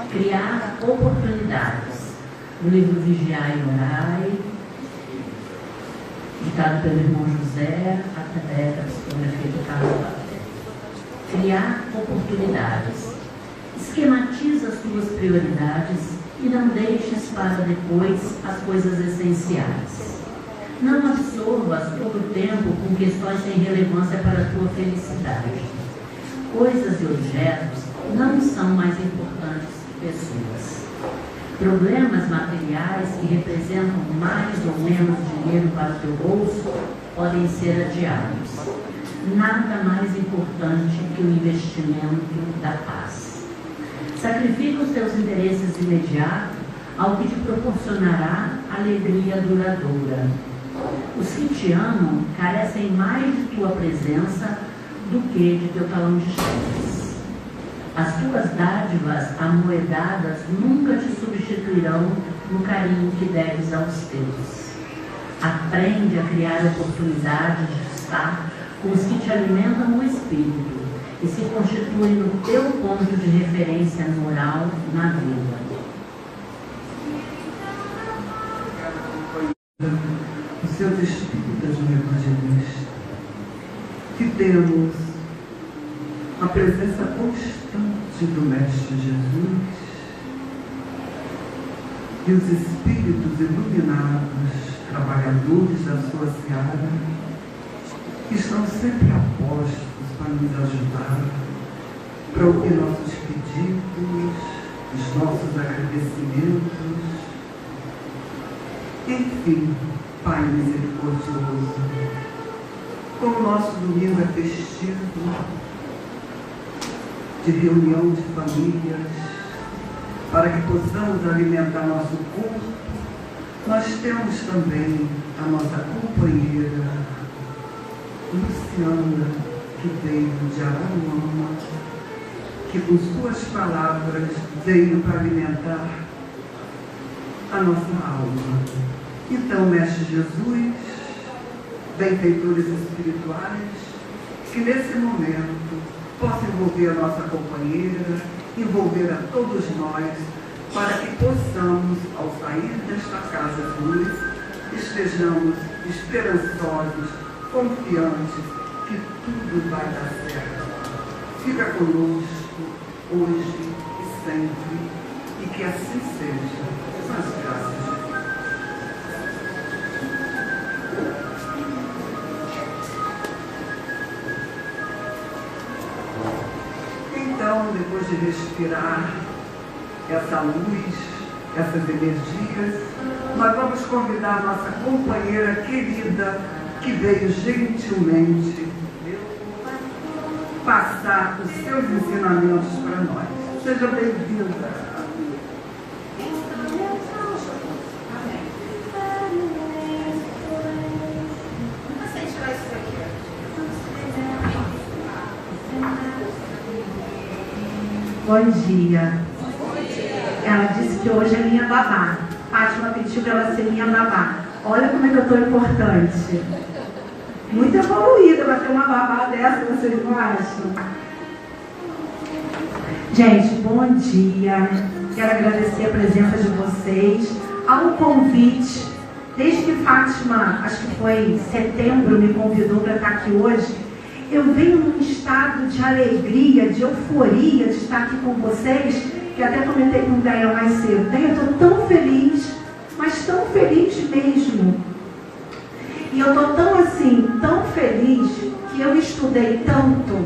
Criar oportunidades. No livro Vigiai e Orai, ditado pelo irmão José, através da psicografia do Carlos Papel. Criar oportunidades. Esquematiza as tuas prioridades e não deixes para depois as coisas essenciais. Não absorvas todo o tempo com questões sem relevância para a tua felicidade. Coisas e objetos não são mais importantes que pessoas. Problemas materiais que representam mais ou menos dinheiro para o teu bolso podem ser adiados. Nada mais importante que o investimento da paz. Sacrifica os teus interesses imediatos ao que te proporcionará alegria duradoura. Os que te amam carecem mais de tua presença do que de teu talão de cheques. As tuas dádivas amoedadas nunca te substituirão no carinho que deves aos teus. Aprende a criar oportunidades de estar com os que te alimentam o espírito e se constituem no teu ponto de referência moral na vida. Os seus espíritos no Evangelista, que temos a presença constante do Mestre Jesus e os espíritos iluminados, trabalhadores da sua seara, que estão sempre a postos para nos ajudar, para ouvir nossos pedidos, os nossos agradecimentos. Enfim, Pai misericordioso, como o nosso domingo é festivo, de reunião de famílias, para que possamos alimentar nosso corpo, nós temos também a nossa companheira, Luciana, que veio de Araruama, que com suas palavras veio para alimentar a nossa alma. Então, Mestre Jesus, benfeitores espirituais, que nesse momento possa envolver a nossa companheira, envolver a todos nós, para que possamos, ao sair desta casa luz, estejamos esperançosos, confiantes que tudo vai dar certo. Fica conosco hoje e sempre, e que assim seja. As graças de Deus. Então, depois de respirar essa luz, essas energias, nós vamos convidar a nossa companheira querida, que veio gentilmente passar os seus ensinamentos para nós. Seja bem-vinda. Bom dia. Ela disse que hoje é minha babá. Fátima pediu para ela ser minha babá. Olha como é que eu estou importante. Muito evoluída para ter uma babá dessa, vocês não acham? Gente, bom dia. Quero agradecer a presença de vocês. Há um convite. Desde que Fátima, acho que foi em setembro, me convidou para estar aqui hoje, eu venho num estado de alegria, de euforia de estar aqui com vocês, que até comentei com o Gaia mais cedo. Eu estou tão feliz, mas tão feliz mesmo. E eu estou tão assim, tão feliz, que eu estudei tanto,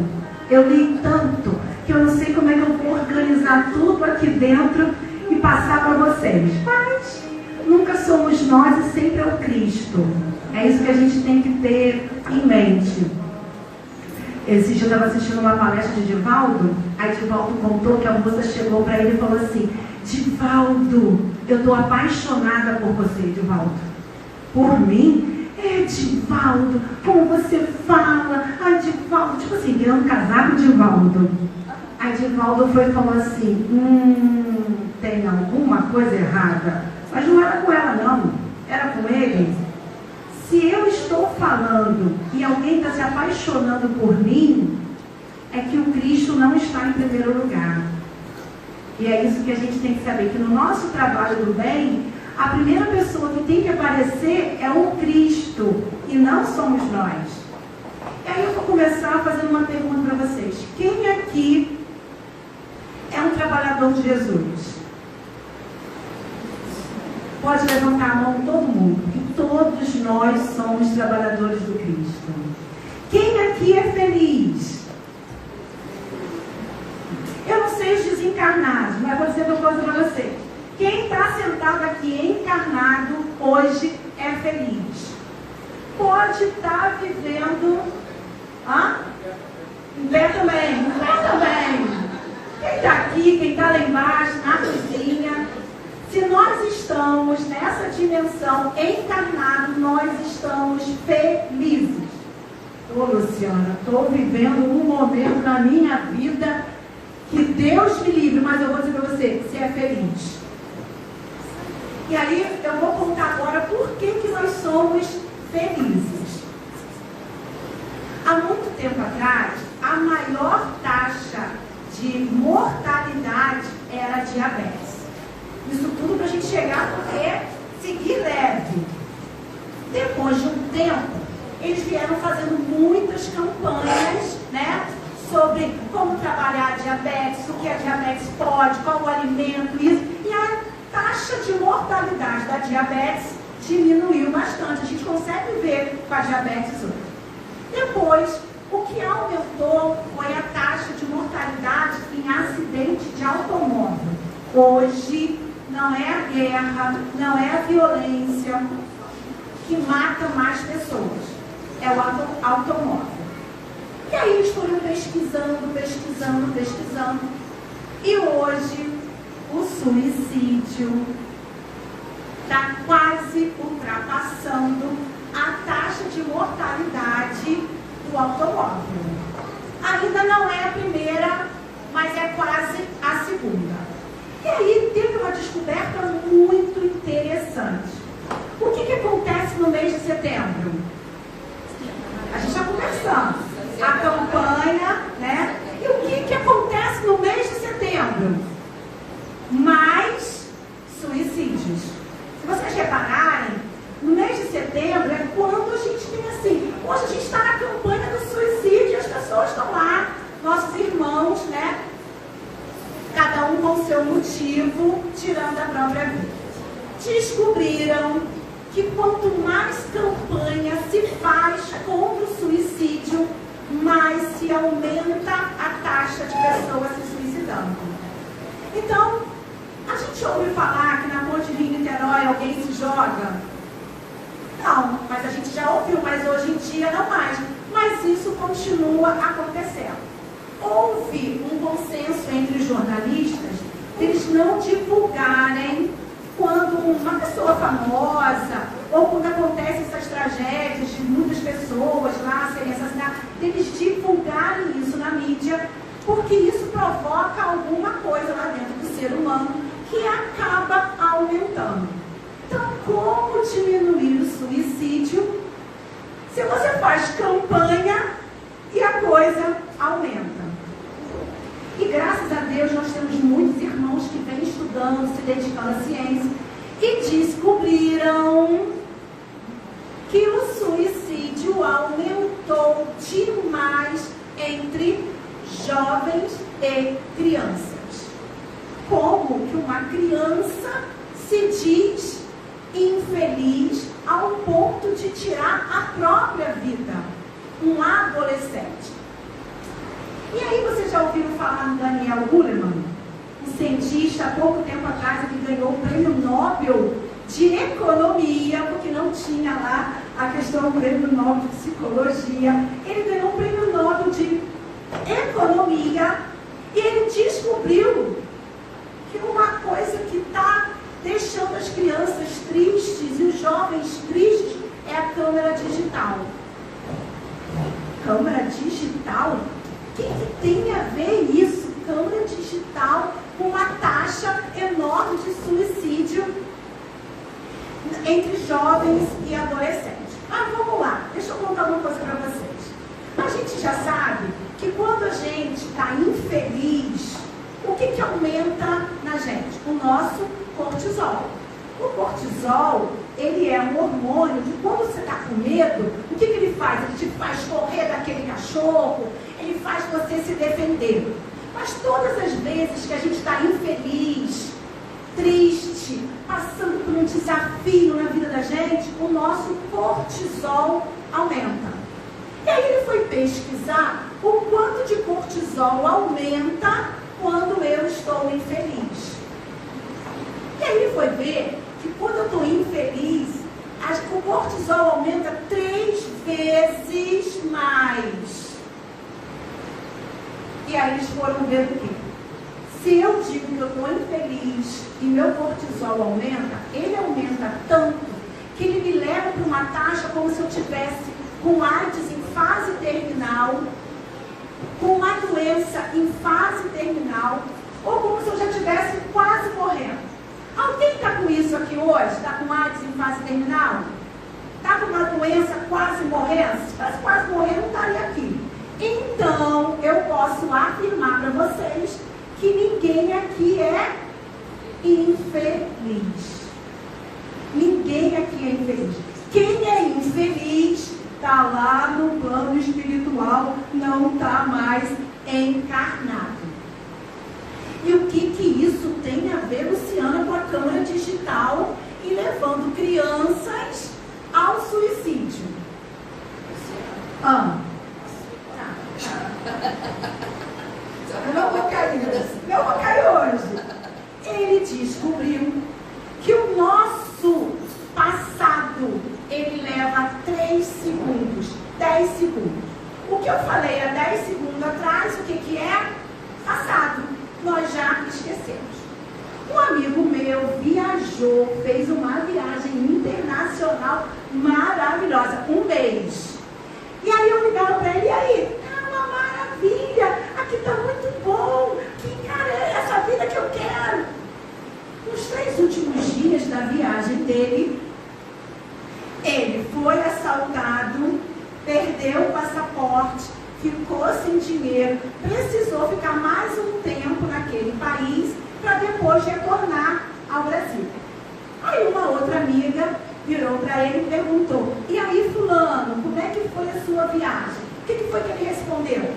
eu li tanto, que eu não sei como é que eu vou organizar tudo aqui dentro e passar para vocês. Mas nunca somos nós e sempre é o Cristo. É isso que a gente tem que ter em mente. Esse dia eu estava assistindo uma palestra de Divaldo, aí Divaldo contou que a moça chegou para ele e falou assim: Divaldo, eu estou apaixonada por você, Divaldo. Por mim? É, Divaldo, como você fala? Ai, Divaldo, tipo assim, querendo casar com Divaldo. Aí Divaldo foi e falou assim: tem alguma coisa errada. Mas não era com ela não, era com ele. Se eu estou falando e alguém está se apaixonando por mim, é que o Cristo não está em primeiro lugar. E é isso que a gente tem que saber, que no nosso trabalho do bem, a primeira pessoa que tem que aparecer é o Cristo, e não somos nós. E aí eu vou começar fazendo uma pergunta para vocês. Quem aqui é um trabalhador de Jesus? Pode levantar a mão todo mundo, porque todos nós somos trabalhadores do Cristo. Quem aqui é feliz? Eu não sei os desencarnados, mas vou dizer uma coisa para você. Quem está sentado aqui encarnado hoje é feliz. Pode estar vivendo... Em pé também, em pé também. Quem está aqui, quem está lá embaixo, na cozinha... Se nós estamos nessa dimensão encarnado, nós estamos felizes. Ô Luciana, estou vivendo um momento na minha vida que Deus me livre, mas eu vou dizer para você, você é feliz. E aí eu vou contar agora por que nós somos felizes. Há muito tempo atrás, a maior taxa de mortalidade era a diabetes. Isso tudo para a gente chegar porque seguir leve. Depois de um tempo, eles vieram fazendo muitas campanhas, né, sobre como trabalhar a diabetes, o que a diabetes pode, qual o alimento, isso. E a taxa de mortalidade da diabetes diminuiu bastante. A gente consegue ver com a diabetes hoje. Depois, o que aumentou foi a taxa de mortalidade em acidente de automóvel. Hoje, não é a guerra, não é a violência que mata mais pessoas. É o automóvel. E aí eles foram pesquisando. E hoje o suicídio está quase ultrapassando a taxa de mortalidade do automóvel. Ainda não é a primeira, mas é quase a segunda. E aí teve uma descoberta muito interessante. O que acontece no mês de setembro? A gente está conversando. A campanha, né? E o que acontece no mês de setembro? Mais suicídios. Se vocês repararem, no mês de setembro é quando a gente tem assim. Hoje a gente está na campanha do suicídio e as pessoas estão lá, nossos irmãos, né? Cada um com seu motivo, tirando a própria vida. Descobriram que quanto mais campanha se faz contra o suicídio, mais se aumenta a taxa de pessoas se suicidando. Então, a gente ouve falar que na Ponte Rio-Niterói alguém se joga? Não, mas a gente já ouviu, mas hoje em dia não mais. Mas isso continua acontecendo. Houve um consenso entre os jornalistas de eles não divulgarem quando uma pessoa famosa ou quando acontecem essas tragédias de muitas pessoas lá serem assassinadas, eles divulgarem isso na mídia, porque isso provoca alguma coisa lá dentro do ser humano que acaba aumentando. Então, como diminuir o suicídio se você faz campanha e a coisa aumenta? E graças a Deus nós temos muitos irmãos que vêm estudando, se dedicando à ciência e descobriram que o suicídio aumentou demais entre jovens e crianças. Como que uma criança se diz infeliz ao ponto de tirar a própria vida? Um adolescente. E aí vocês já ouviram falar no Daniel Goleman, um cientista, há pouco tempo atrás, que ganhou o prêmio Nobel de Economia, porque não tinha lá a questão do prêmio Nobel de Psicologia. Ele ganhou o prêmio Nobel de Economia e ele descobriu que uma coisa que está deixando as crianças tristes e os jovens tristes é a câmera digital. Câmera digital? O que tem a ver isso? Câmera digital com uma taxa enorme de suicídio entre jovens e adolescentes. Mas vamos lá, deixa eu contar uma coisa para vocês. A gente já sabe que quando a gente está infeliz, o que aumenta na gente? O nosso cortisol. O cortisol, ele é um hormônio que quando você está com medo, o que ele faz? Ele te faz correr daquele cachorro, ele faz você se defender. Mas todas as vezes que a gente está infeliz, triste, passando por um desafio na vida da gente, o nosso cortisol aumenta. E aí ele foi pesquisar o quanto de cortisol aumenta quando eu estou infeliz. E aí ele foi ver que quando eu estou infeliz, o cortisol aumenta 3 vezes mais. E aí eles foram ver o quê? Se eu digo que eu estou infeliz e meu cortisol aumenta, ele aumenta tanto que ele me leva para uma taxa como se eu tivesse com AIDS em fase terminal, com uma doença em fase terminal, ou como se eu já estivesse quase morrendo. Alguém está com isso aqui hoje? Está com AIDS em fase terminal? Está com uma doença quase morrendo? Se estivesse quase morrendo, não estaria aqui. Então, eu posso afirmar para vocês que ninguém aqui é infeliz. Ninguém aqui é infeliz. Quem é infeliz está lá no plano espiritual, não está mais encarnado. E o que isso tem a ver, Luciana, com a câmera digital e levando crianças ao suicídio? Eu não vou cair hoje. Ele descobriu que o nosso passado, ele leva 3 segundos, 10 segundos. O que eu falei há 10 segundos atrás, o que é? Passado. Nós já esquecemos. Um amigo meu viajou, fez uma viagem internacional maravilhosa, 1 mês. E aí eu ligava para ele, e aí? Uma maravilha, aqui está muito bom, que cara é essa vida que eu quero? Nos 3 últimos dias da viagem dele, ele foi assaltado, perdeu o passaporte, ficou sem dinheiro, precisou ficar mais um tempo naquele país para depois retornar ao Brasil. Aí uma outra amiga virou para ele e perguntou, e aí fulano, como é que foi a sua viagem? O que foi que ele respondeu?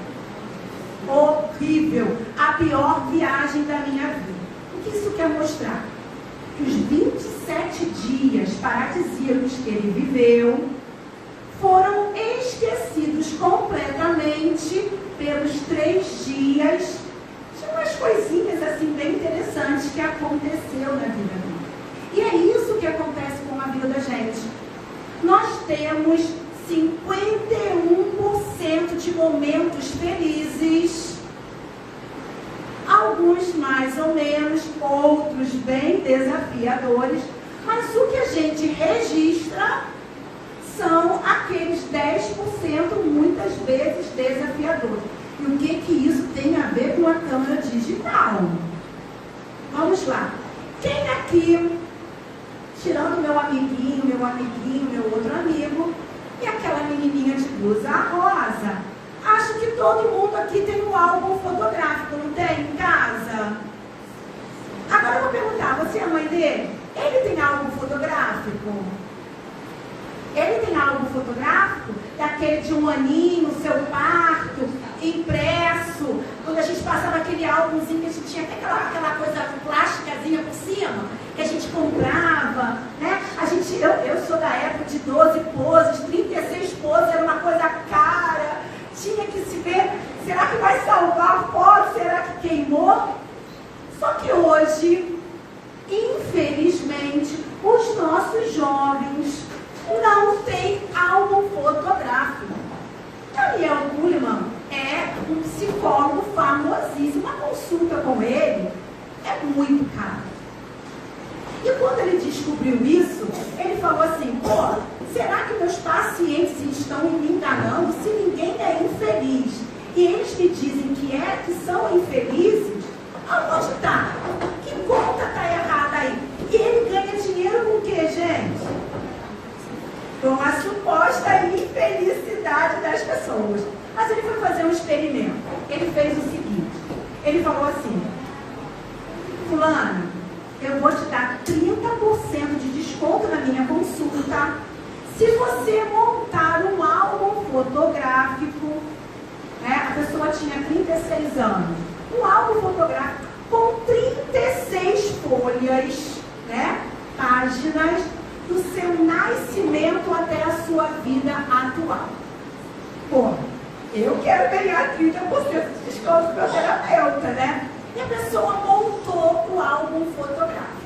Horrível, a pior viagem da minha vida. O que isso quer mostrar? Que os 27 dias paradisíacos que ele viveu foram esquecidos completamente pelos 3 dias de umas coisinhas assim bem interessantes que aconteceu na vida dele. E é isso que acontece com a vida da gente. Nós temos 51% de momentos felizes, alguns mais ou menos, outros bem desafiadores, mas o que a gente registra são aqueles 10% muitas vezes desafiadores. E o que isso tem a ver com a câmera digital? Vamos lá. Quem aqui, tirando meu amiguinho, meu outro amigo, e aquela menininha de blusa rosa, acho que todo mundo aqui tem um álbum fotográfico, não tem, em casa? Agora eu vou perguntar, você é a mãe dele? Ele tem álbum fotográfico? Ele tem álbum fotográfico? Daquele de 1 aninho, seu parto, impresso, quando a gente passava aquele álbumzinho que a gente tinha até aquela coisa plásticazinha por cima, que a gente comprava, né? Eu sou da época de 12 poses, 36 poses, era uma coisa cara, tinha que se ver, será que vai salvar a foto? Será que queimou? Só que hoje, infelizmente, os nossos jovens não têm álbum fotográfico. Daniel Goleman é um psicólogo famosíssimo. Uma consulta com ele é muito cara. E quando ele descobriu isso, ele falou assim, pô, será que meus pacientes estão me enganando se ninguém é infeliz? E eles me dizem que são infelizes? Aonde está? Que conta está errada aí? E ele ganha dinheiro com o quê, gente? Com a suposta infelicidade das pessoas. Mas ele foi fazer um experimento. Ele fez o seguinte, ele falou assim, eu vou te dar 30% de desconto na minha consulta se você montar um álbum fotográfico, né? A pessoa tinha 36 anos, um álbum fotográfico com 36 folhas, né? Páginas do seu nascimento até a sua vida atual. Pô, eu quero ganhar 30% de desconto do meu terapeuta, né? E a pessoa montou o álbum fotográfico.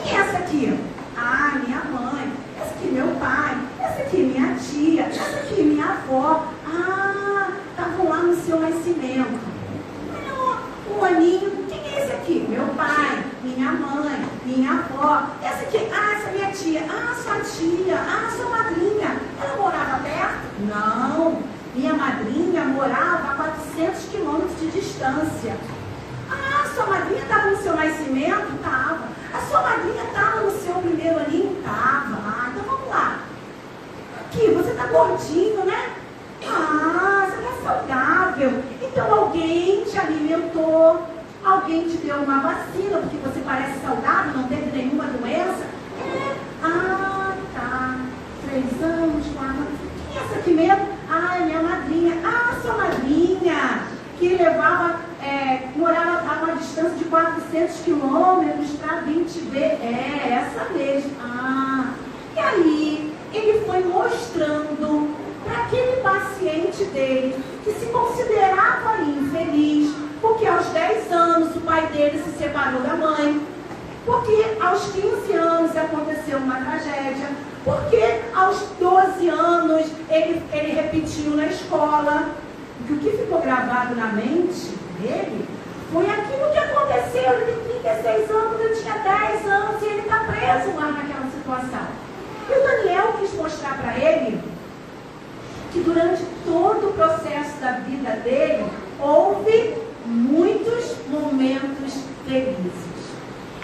Quem é essa aqui? Ah, minha mãe. Essa aqui meu pai. Essa aqui minha tia. Essa aqui minha avó. Ah, estavam lá no seu nascimento. Um aninho. Quem é esse aqui? Meu pai, minha mãe, minha avó. Essa aqui, ah, essa minha tia. Ah, sua tia. Ah, sua madrinha. Ela morava perto? Não. Minha madrinha morava a 400 quilômetros de distância. Ah, sua madrinha estava no seu nascimento? Estava. A sua madrinha estava no seu primeiro aninho? Estava. Ah, então vamos lá. Aqui, você está gordinho, né? Ah, você está saudável. Então alguém te alimentou, alguém te deu uma vacina, porque você parece saudável, não teve nenhuma doença. É. Ah, tá. 3 anos, 4 anos. Quem é essa aqui mesmo? Ah, minha madrinha. Ah, sua madrinha, que levava, morava a uma distância de 400 quilômetros para vir te ver. É, essa mesmo. Ah, e aí, ele foi mostrando para aquele paciente dele, que se considerava infeliz, porque aos 10 anos o pai dele se separou da mãe, porque aos 15 anos aconteceu uma tragédia, porque aos 12 anos ele repetiu na escola. O que ficou gravado na mente dele foi aquilo que aconteceu. Ele tem 36 anos, eu tinha 10 anos e ele está preso lá naquela situação. E o Daniel quis mostrar para ele que durante todo o processo da vida dele houve muitos momentos felizes.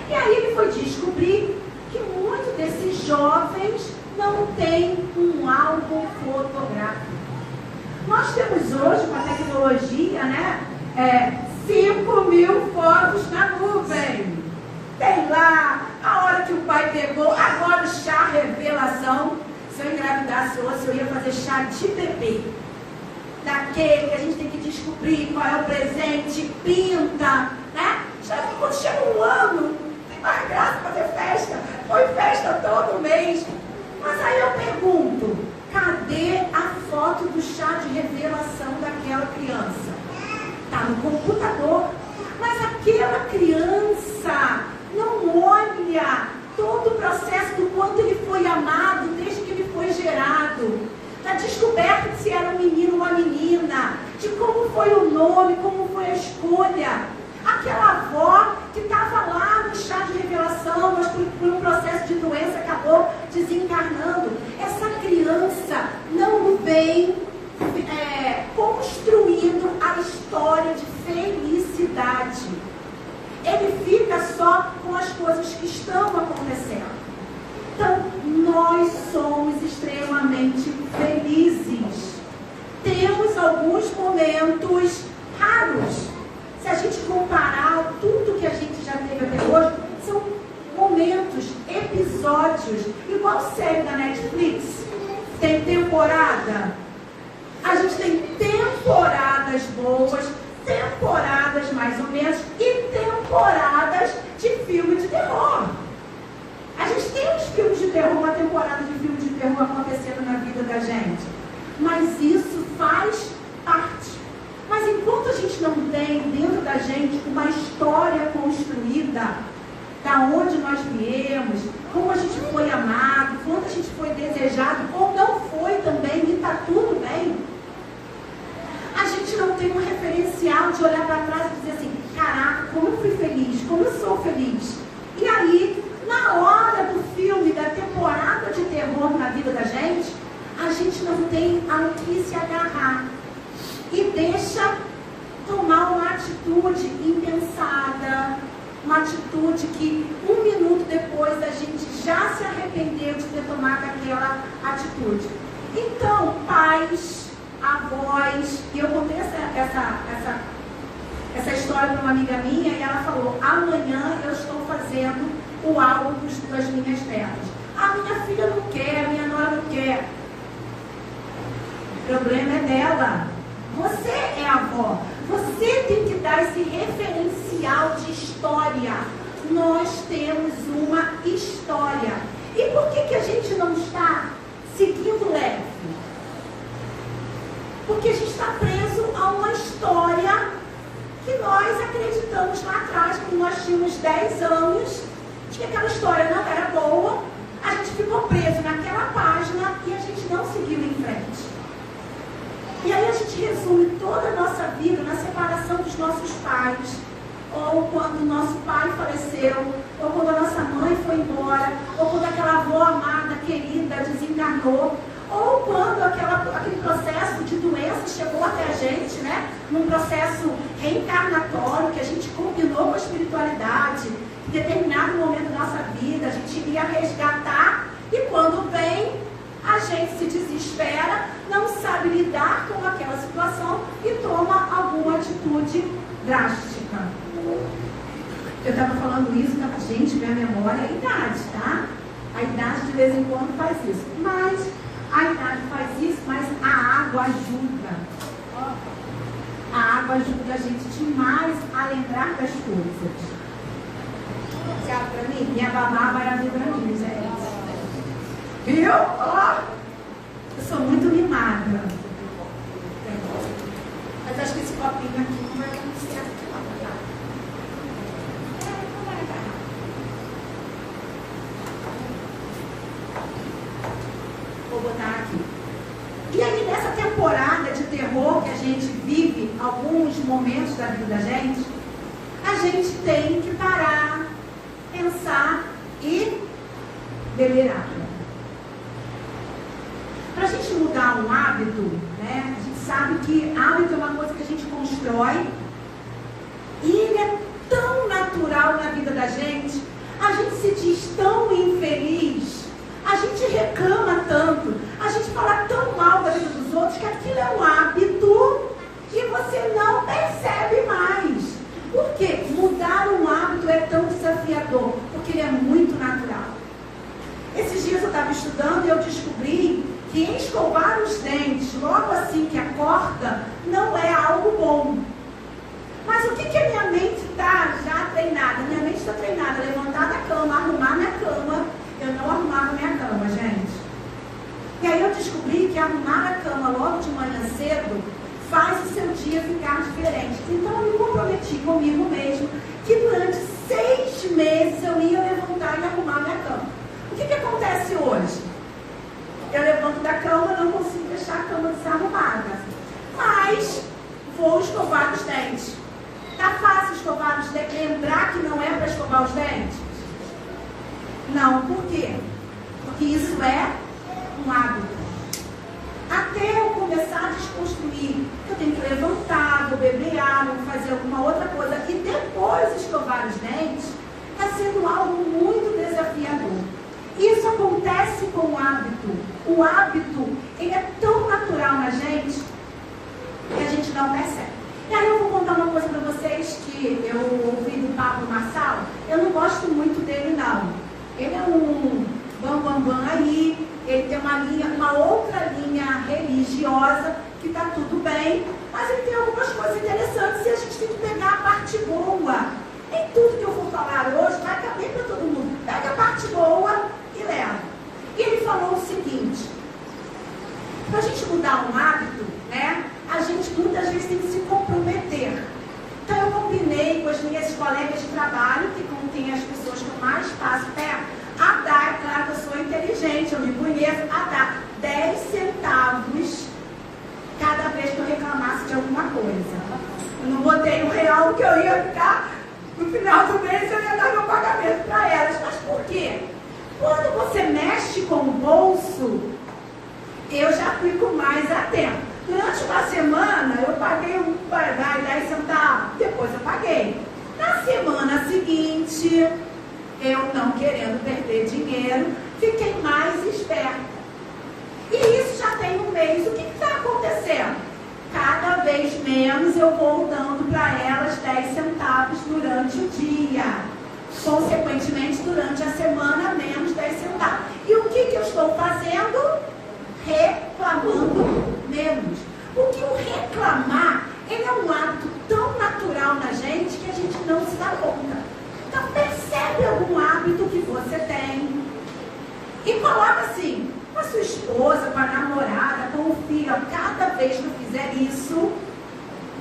E aí ele foi descobrir que muitos desses jovens não têm um álbum fotográfico. Nós temos hoje, com a tecnologia, né, 5.000 fotos na nuvem. Tem lá a hora que o pai pegou, agora o chá revelação. Se eu engravidasse hoje, eu ia fazer chá de bebê. Daquele que a gente tem que descobrir qual é o presente, pinta, né? Quando chega um ano, tem mais graça fazer festa. Foi festa todo mês. Mas aí eu pergunto, cadê a foto do chá de revelação daquela criança? Está no computador. Mas aquela criança não olha todo o processo do quanto ele foi amado desde que ele foi gerado, da descoberta de se era um menino ou uma menina, de como foi o nome, como foi a escolha. Aquela avó que estava lá no chá de revelação, mas por um processo de doença acabou desencarnando. Essa criança não vem construindo a história de felicidade. Ele fica só com as coisas que estão acontecendo. Então, nós somos extremamente felizes. Temos alguns momentos raros. Se a gente comparar tudo que a gente já teve até hoje, são momentos, episódios, igual série da Netflix. Tem temporada. A gente tem temporadas boas, temporadas mais ou menos e temporadas de filme de terror. A gente tem uns filmes de terror, uma temporada de filme de terror acontecendo na vida da gente. Mas isso faz parte. Mas enquanto a gente não tem dentro da gente uma história construída, da onde nós viemos, como a gente foi amado, quanto a gente foi desejado, ou não foi também, e está tudo bem, a gente não tem um referencial de olhar para trás e dizer assim, caraca, como eu fui feliz, como eu sou feliz. E aí, na hora do filme, da temporada de terror na vida da gente, a gente não tem ao que se agarrar. E deixa tomar uma atitude impensada, uma atitude que 1 minuto depois a gente já se arrependeu de ter tomado aquela atitude. Então, pais, avós, e eu contei essa história para uma amiga minha e ela falou, amanhã eu estou fazendo o álbum das minhas netas. A minha filha não quer, a minha nora não quer. O problema é dela. Você é a avó. Você tem que dar esse referencial de história. Nós temos uma história. E por que a gente não está seguindo leve? Porque a gente está preso a uma história que nós acreditamos lá atrás, quando nós tínhamos 10 anos, de que aquela história não era boa, a gente ficou preso naquela página e a gente não seguiu em frente. E aí a gente resume toda a nossa vida na separação dos nossos pais, ou quando o nosso pai faleceu, ou quando a nossa mãe foi embora, ou quando aquela avó amada, querida, desencarnou, ou quando aquele processo de doença chegou até a gente, né? Num processo reencarnatório que a gente combinou com a espiritualidade, em determinado momento da nossa vida, a gente iria resgatar, e quando vem, a gente se desespera, não sabe lidar com aquela situação e toma alguma atitude drástica. Eu estava falando isso, gente, minha memória é a idade, tá? A idade de vez em quando faz isso. Mas a idade faz isso, mas a água ajuda. A água ajuda a gente demais a lembrar das coisas. Você abre pra mim? Minha babá vai abrir pra mim, gente. Viu? Ó, eu sou muito mimada. Mas acho que esse copinho aqui não vai dar muito certo. Vou botar aqui. E aí, nessa temporada de terror que a gente vive, alguns momentos da vida da gente, a gente tem que parar, pensar e beber água. Para a gente mudar um hábito, né, a gente sabe que hábito é uma coisa que a gente constrói e ele é tão natural na vida da gente, a gente se diz tão infeliz, a gente reclama tanto, a gente fala tão mal da vida dos outros que aquilo é um hábito que você não percebe mais. Por quê? Mudar um hábito é tão desafiador, porque ele é muito natural. Esses dias eu estava estudando e eu descobri que escovar os dentes logo assim que acorda não é algo bom. Mas o que a minha mente está já treinada? Minha mente está treinada a levantar da cama, arrumar minha cama. Eu não arrumava minha cama, gente. E aí eu descobri que arrumar a cama logo de manhã cedo faz o seu dia ficar diferente. Então eu me comprometi comigo mesmo que durante 6 meses eu ia levantar e arrumar minha cama. O que acontece hoje? Eu levanto da cama, não consigo deixar a cama desarrumada. Mas vou escovar os dentes. Tá fácil escovar os dentes? Lembrar que não é para escovar os dentes? Não, por quê? Porque isso é um hábito. Até eu começar a desconstruir, eu tenho que levantar, vou beber água, vou fazer alguma outra coisa e depois escovar os dentes, está sendo algo muito desafiador. Isso acontece com o hábito. O hábito, ele é tão natural na gente que a gente não percebe. E aí eu vou contar uma coisa para vocês que eu ouvi do Pablo Marçal. Eu não gosto muito dele, não. Ele é um bambambam aí, ele tem uma outra linha religiosa que está tudo bem, mas ele tem algumas coisas interessantes e a gente tem que pegar a parte boa. Em tudo que eu vou falar hoje vai caber para todo mundo. Pega a parte boa e leva. E ele falou o seguinte: para a gente mudar um hábito, né, a gente muitas vezes tem que se comprometer. Então eu combinei com as minhas colegas de trabalho, que contém as pessoas que eu mais passo perto, a dar, claro que eu sou inteligente, eu me conheço, a dar 10 centavos cada vez que eu reclamasse de alguma coisa. Eu não botei um real que eu ia ficar, no final do mês eu ia dar meu pagamento para elas. Mas por quê? Quando você mexe com o bolso, eu já fico mais atento. Durante uma semana eu paguei 10 centavos, depois eu paguei. Na semana seguinte, eu não querendo perder dinheiro, fiquei mais esperta. E isso já tem um mês. O que está acontecendo? Cada vez menos eu vou dando para elas 10 centavos durante o dia. Consequentemente, consequentemente, durante a semana, menos 10 centavos. E o que eu estou fazendo? Reclamando menos. Porque o reclamar, ele é um hábito tão natural na gente que a gente não se dá conta. Então, percebe algum hábito que você tem e coloca assim, com a sua esposa, com a namorada, com o filho: cada vez que eu fizer isso,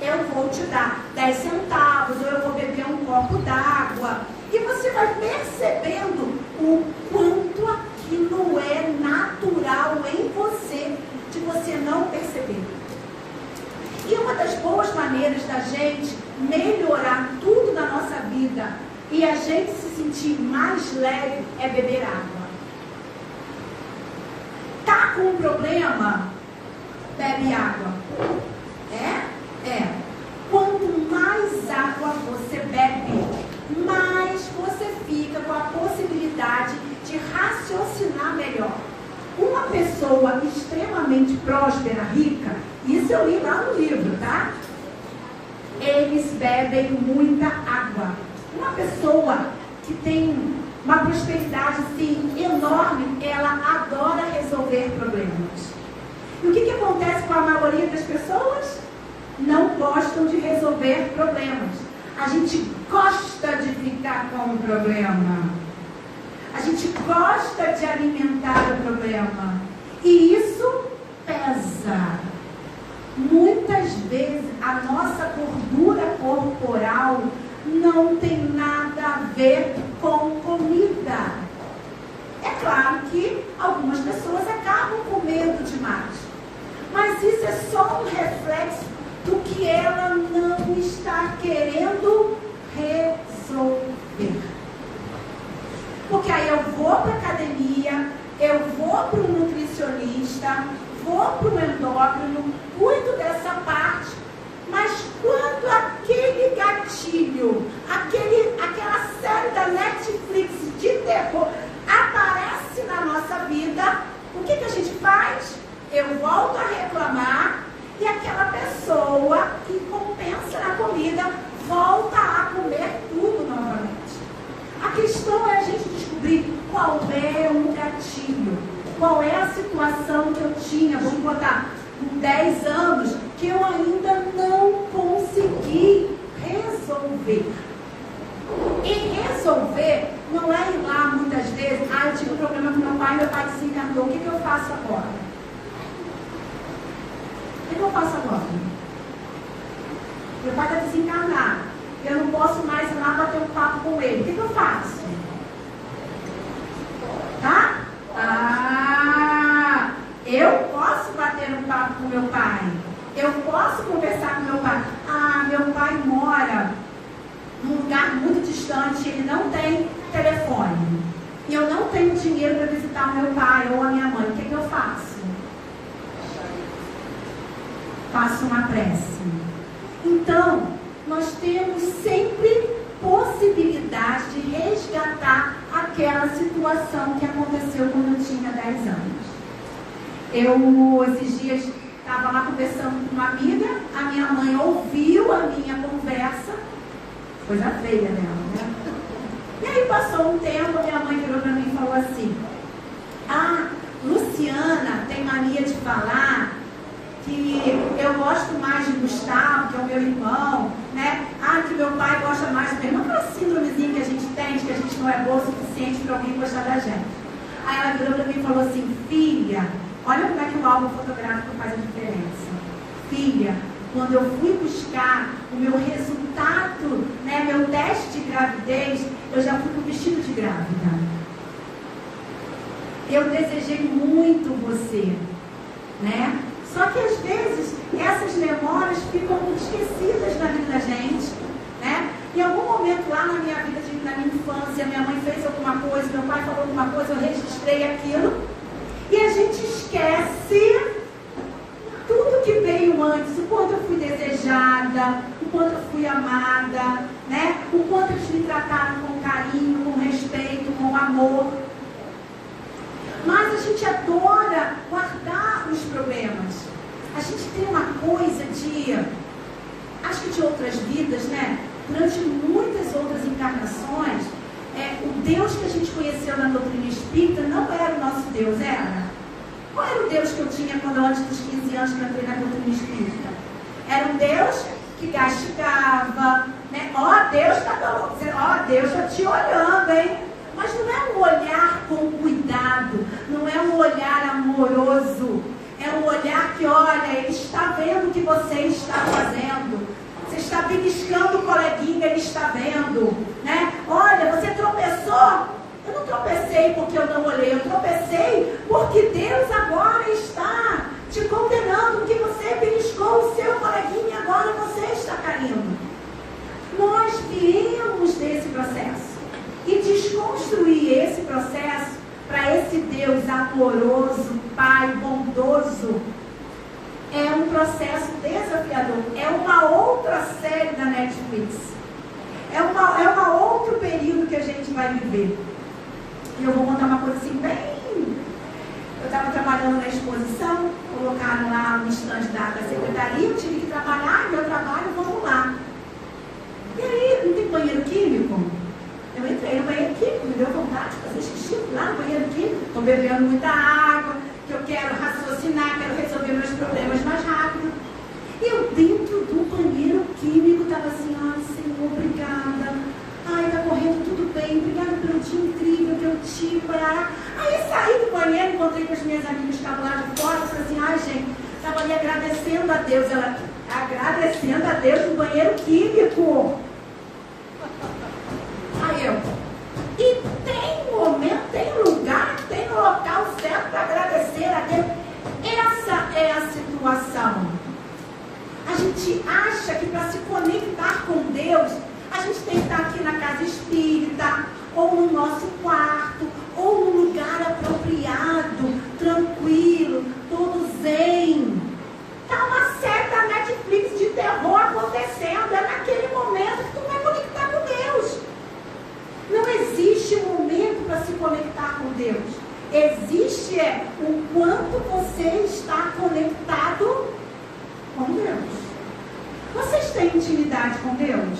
eu vou te dar 10 centavos, ou eu vou beber um copo d'água. E você vai percebendo o quanto aquilo é natural em você, de você não perceber. E uma das boas maneiras da gente melhorar tudo na nossa vida e a gente se sentir mais leve é beber água. Tá com um problema? Bebe água. Quanto mais água você bebe, mais você fica com a possibilidade de raciocinar melhor. Uma pessoa extremamente próspera, rica, isso eu li lá no livro, tá? Eles bebem muita água. Uma pessoa que tem uma prosperidade assim enorme, ela adora resolver problemas. E o que acontece com a maioria das pessoas? Não gostam de resolver problemas. A gente gosta de ficar com o problema. A gente gosta de alimentar o problema. E isso pesa. Muitas vezes a nossa gordura corporal não tem nada a ver com comida. É claro que algumas pessoas acabam comendo demais. Mas isso é só um reflexo do que ela não está querendo resolver. Porque aí eu vou para a academia, eu vou para o nutricionista, vou para o endócrino, cuido dessa parte, mas quando aquele gatilho, aquela série da Netflix de terror aparece na nossa vida, o que a gente faz? Eu volto a reclamar e aquela pessoa que compensa na comida volta a comer tudo novamente. A questão é a gente descobrir qual é o gatilho, qual é a situação que eu tinha, vamos botar, com 10 anos, que eu ainda não consegui resolver. E resolver não é ir lá muitas vezes: eu tive um problema com meu pai desencarnou, o que eu faço agora? O que eu faço agora? Meu pai está desencarnado, eu não posso mais ir lá bater um papo com ele, o que eu faço? Tá? Eu posso bater um papo com meu pai, eu posso conversar com meu pai. Meu pai mora num lugar muito distante, ele não tem telefone, e eu não tenho dinheiro para visitar o meu pai ou a minha mãe, o que eu faço? Faço uma prece. Então, nós temos sempre possibilidade de resgatar aquela situação que aconteceu quando eu tinha 10 anos. Eu, esses dias, estava lá conversando com uma amiga, a minha mãe ouviu a minha conversa, coisa feia dela, né? E aí passou um tempo, a minha mãe virou para mim e falou assim: Luciana tem mania de falar que eu gosto mais de Gustavo, que é o meu irmão, né? Que meu pai gosta mais do meu irmão. Aquela síndromezinha que a gente tem, de que a gente não é boa o suficiente para alguém gostar da gente. Aí ela virou para mim e falou assim: filha, olha como é que o álbum fotográfico faz a diferença. Filha, quando eu fui buscar o meu resultado, né, meu teste de gravidez, eu já fui com vestido de grávida. Eu desejei muito você, né? Só que às vezes essas memórias ficam esquecidas na vida da gente, né? Em algum momento lá na minha vida, na minha infância, minha mãe fez alguma coisa, meu pai falou alguma coisa, eu registrei aquilo. E a gente esquece tudo que veio antes, o quanto eu fui desejada, o quanto eu fui amada, né? O quanto eles me trataram com carinho, com respeito, com amor. Mas a gente adora guardar os problemas. A gente tem uma coisa de, acho que de outras vidas, né? Durante muitas outras encarnações, o Deus que a gente conheceu na doutrina espírita não era o nosso Deus, era? Qual era o Deus que eu tinha quando antes dos 15 anos que eu entrei na doutrina espírita? Era um Deus que castigava, né? Ó, Deus está te olhando, hein? Mas não é um olhar com cuidado, não é um olhar amoroso, é um olhar que, olha, ele está vendo o que você está fazendo. Você está beliscando o coleguinha, ele está vendo, né? Olha, você tropeçou. Eu não tropecei porque eu não olhei, eu tropecei porque Deus agora está te condenando, porque você beliscou o seu coleguinha e agora você está caindo. Nós viemos desse processo. E desconstruir esse processo para esse Deus amoroso, Pai, bondoso, é um processo desafiador. É uma outra série da Netflix. É um outro período que a gente vai viver. E eu vou contar uma coisa assim bem... Eu estava trabalhando na exposição, colocaram lá no estande da secretaria, eu tive que trabalhar, meu trabalho, vamos lá. E aí, não tem banheiro químico? Eu entrei no banheiro químico, me deu vontade de fazer xixi lá no banheiro químico. Estou bebendo muita água, que eu quero raciocinar, quero resolver meus problemas mais rápido. E eu dentro do banheiro químico estava assim, ai Senhor, obrigada. Ai, está correndo tudo bem, obrigada pelo dia incrível que eu tive. Aí saí do banheiro, encontrei com as minhas amigas que estavam lá de fora, falei assim, ai gente, estava ali agradecendo a Deus. Ela, agradecendo a Deus no banheiro químico. Aí eu, e tem momento, tem lugar, tem local certo para agradecer a Deus. Essa é a situação. A gente acha que para se conectar com Deus, a gente tem que estar aqui na casa espírita, ou no nosso quarto, ou num lugar apropriado, tranquilo, todo zen. Está uma certa Netflix de terror acontecendo, é naquele momento que tu vai conectar com Deus. Não existe um momento para se conectar com Deus. Existe o quanto você está conectado com Deus. Vocês têm intimidade com Deus?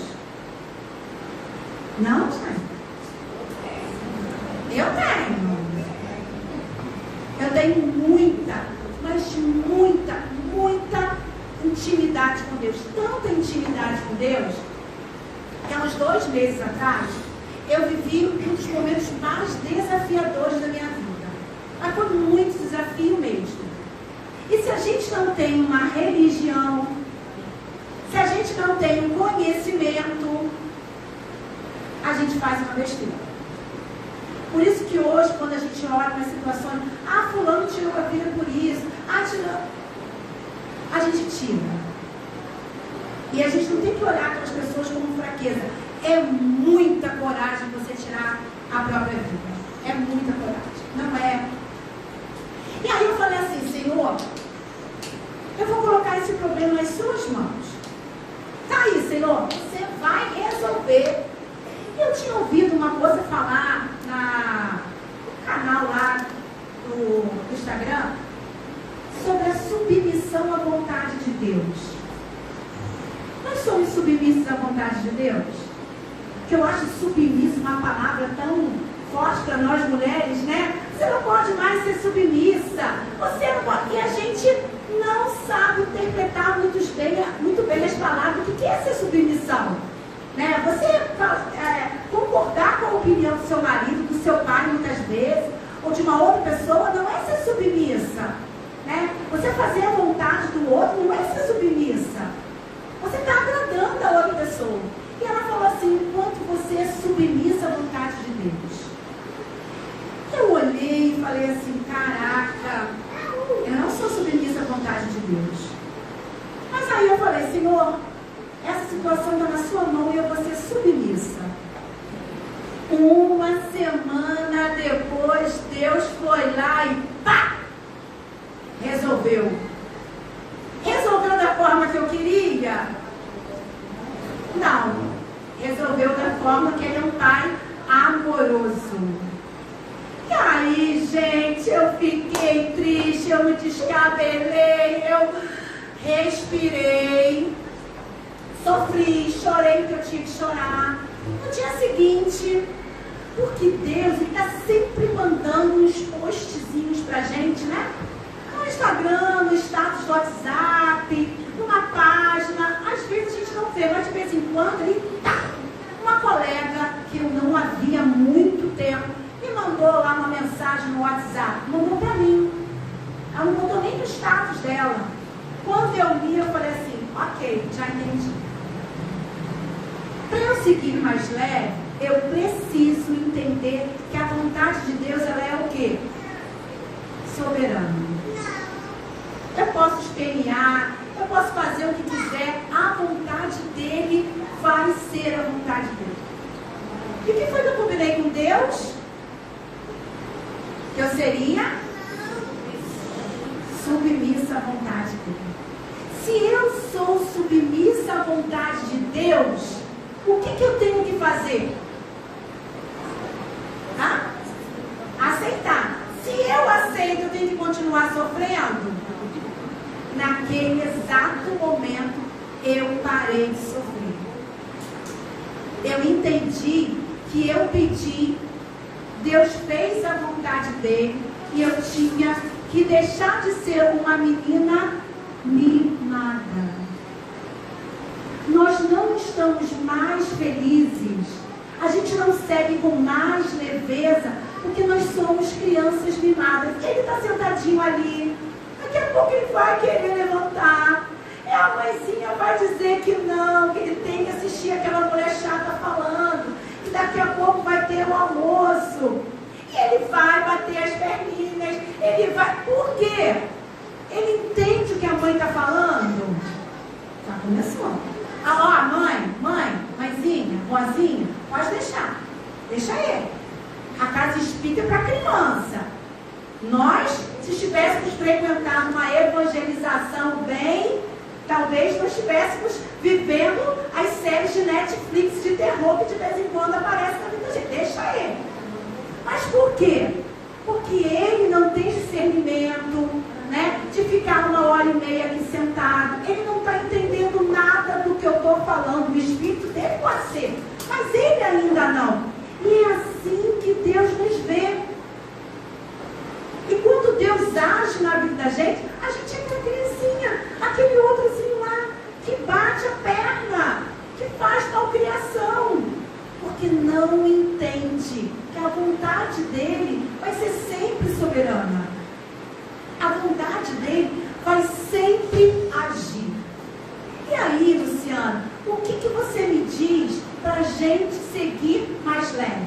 Não, gente? Eu tenho. Eu tenho muita, mas muita intimidade com Deus. Tanta intimidade com Deus, que há uns 2 meses atrás, eu vivi um dos momentos mais desafiadores da minha vida. Mas foi muito desafio mesmo. E se a gente não tem uma religião, se a gente não tem um conhecimento, a gente faz uma besteira. Por isso que hoje, quando a gente olha para situações, fulano tirou a vida por isso, a gente tira. E a gente não tem que olhar para as pessoas como fraqueza. É muita coragem você tirar a própria vida. É muita coragem. Não é? E aí eu falei assim, Senhor, eu vou colocar esse problema nas suas mãos. Tá aí, Senhor, você vai resolver. Eu tinha ouvido uma moça falar no canal lá do Instagram sobre a submissão à vontade de Deus. Nós somos submissos à vontade de Deus? Que eu acho submisso uma palavra tão forte para nós mulheres, né? Você não pode mais ser submissa. Você não pode. E a gente não sabe interpretar muito bem as palavras do que é ser submissão. Né? Você concordar com a opinião do seu marido, do seu pai, muitas vezes, ou de uma outra pessoa, não é ser submissa. Né? Você fazer a vontade do outro não é ser submissa. Você está agradando a outra pessoa. E ela falou assim, enquanto você é submissa à vontade de Deus. Eu olhei e falei assim, caraca, eu não sou submissa à vontade de Deus. Mas aí eu falei, Senhor, essa situação está na sua mão e eu vou ser submissa. Uma semana depois, Deus foi lá e pá! Resolveu. Resolveu da forma que eu queria? Não. Resolveu da forma que ele é um pai amoroso. E aí, gente, eu fiquei triste, eu me descabelei, eu respirei, sofri, chorei porque eu tinha que chorar. No dia seguinte, porque quando, uma colega que eu não havia muito tempo, me mandou lá uma mensagem no WhatsApp, mandou para mim. Ela não mandou nem no status dela. Quando eu li, eu falei assim, ok, já entendi. Para eu seguir mais leve, eu preciso entender que a vontade de Deus, ela é o quê? Soberana. Eu posso espernear, eu posso fazer o que quiser, a vontade dele vai ser a vontade dele. E o que foi que eu combinei com Deus? Que eu seria submissa à vontade dele. Se eu sou submissa à vontade de Deus, o que eu tenho que fazer? Aceitar. Se eu aceito, eu tenho que continuar sofrendo. Naquele exato momento, eu parei de sofrer. Eu entendi que eu pedi, Deus fez a vontade dele, e eu tinha que deixar de ser uma menina mimada. Nós não estamos mais felizes, a gente não segue com mais leveza, porque nós somos crianças mimadas. Ele está sentadinho ali, daqui a pouco ele vai querer levantar, a mãezinha vai dizer que não, que ele tem que assistir aquela mulher chata falando, que daqui a pouco vai ter o almoço, e ele vai bater as perninhas, ele vai, por quê? Ele entende o que a mãe está falando? Já começou. Mãezinha, vozinha, pode deixar. Deixa ele. A casa espírita é para criança. Nós, se estivéssemos frequentando uma evangelização bem, talvez nós estivéssemos vivendo as séries de Netflix de terror que de vez em quando aparecem na vida da gente. Deixa ele. Mas por quê? Porque ele não tem discernimento, né, de ficar 1h30 aqui sentado. Ele não está entendendo nada do que eu estou falando. O espírito dele pode ser, mas ele ainda não. E é assim que Deus nos vê. E quando Deus age na vida da gente é aquela criancinha, aquele outrozinho lá, que bate a perna, que faz tal criação, porque não entende que a vontade dele vai ser sempre soberana. A vontade dele vai sempre agir. E aí, Luciana, o que você me diz para a gente seguir mais leve?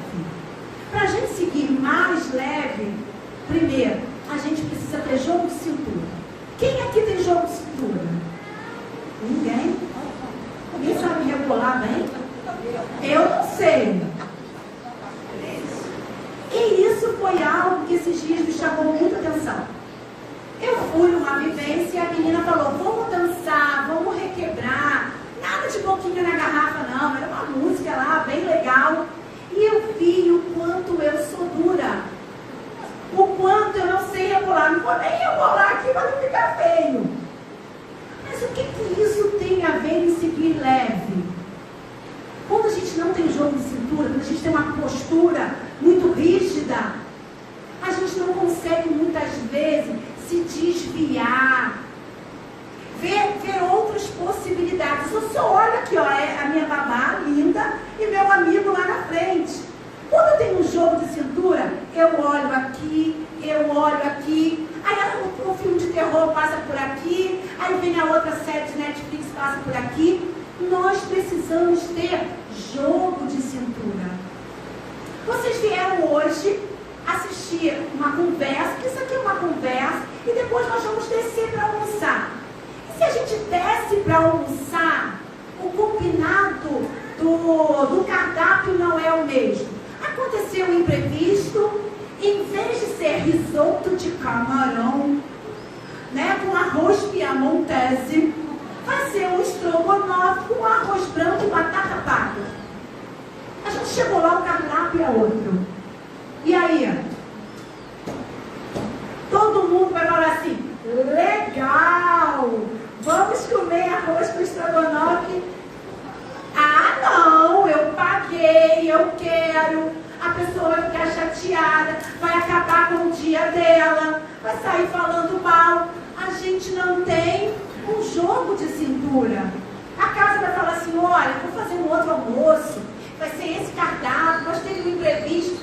Para a gente seguir mais leve, primeiro, a gente precisa ter jogo de cintura. Quem aqui tem jogo de cintura? Ninguém? Alguém sabe rebolar bem? Eu não sei. E isso foi algo que esses dias me chamou muita atenção. Eu fui numa vivência e a menina falou, vamos dançar, vamos requebrar. Nada de boquinha na garrafa não, era uma música lá, bem legal. E eu vi o quanto eu sou dura. O quanto eu não sei rebolar. Não vou nem rebolar aqui para não ficar feio. Mas o que isso tem a ver em seguir leve? Quando a gente não tem jogo de cintura, quando a gente tem uma postura muito rígida, a gente não consegue muitas vezes se desviar, ver outras possibilidades. Eu só olho aqui, ó, é a minha babá linda e meu amigo lá na frente. Quando eu tenho um jogo de cintura, eu olho aqui, aí um filme de terror passa por aqui, aí vem a outra série de Netflix passa por aqui. Nós precisamos ter jogo de cintura. Vocês vieram hoje assistir uma conversa, que isso aqui é uma conversa, e depois nós vamos descer para almoçar. E se a gente desce para almoçar, o combinado do cardápio não é o mesmo. Aconteceu um imprevisto, em vez de ser risoto de camarão, né, com arroz piamontese, vai ser um estrogonofe com arroz branco e batata palha. A gente chegou lá, o cardápio é outro. E aí? Todo mundo vai falar assim, legal, vamos comer arroz com estrogonofe. Ah, não, eu paguei, eu quero. A pessoa vai ficar chateada, vai acabar com o dia dela, vai sair falando mal. A gente não tem um jogo de cintura. A casa vai falar assim, olha, vou fazer um outro almoço, vai ser esse cardápio, pode ter um imprevisto.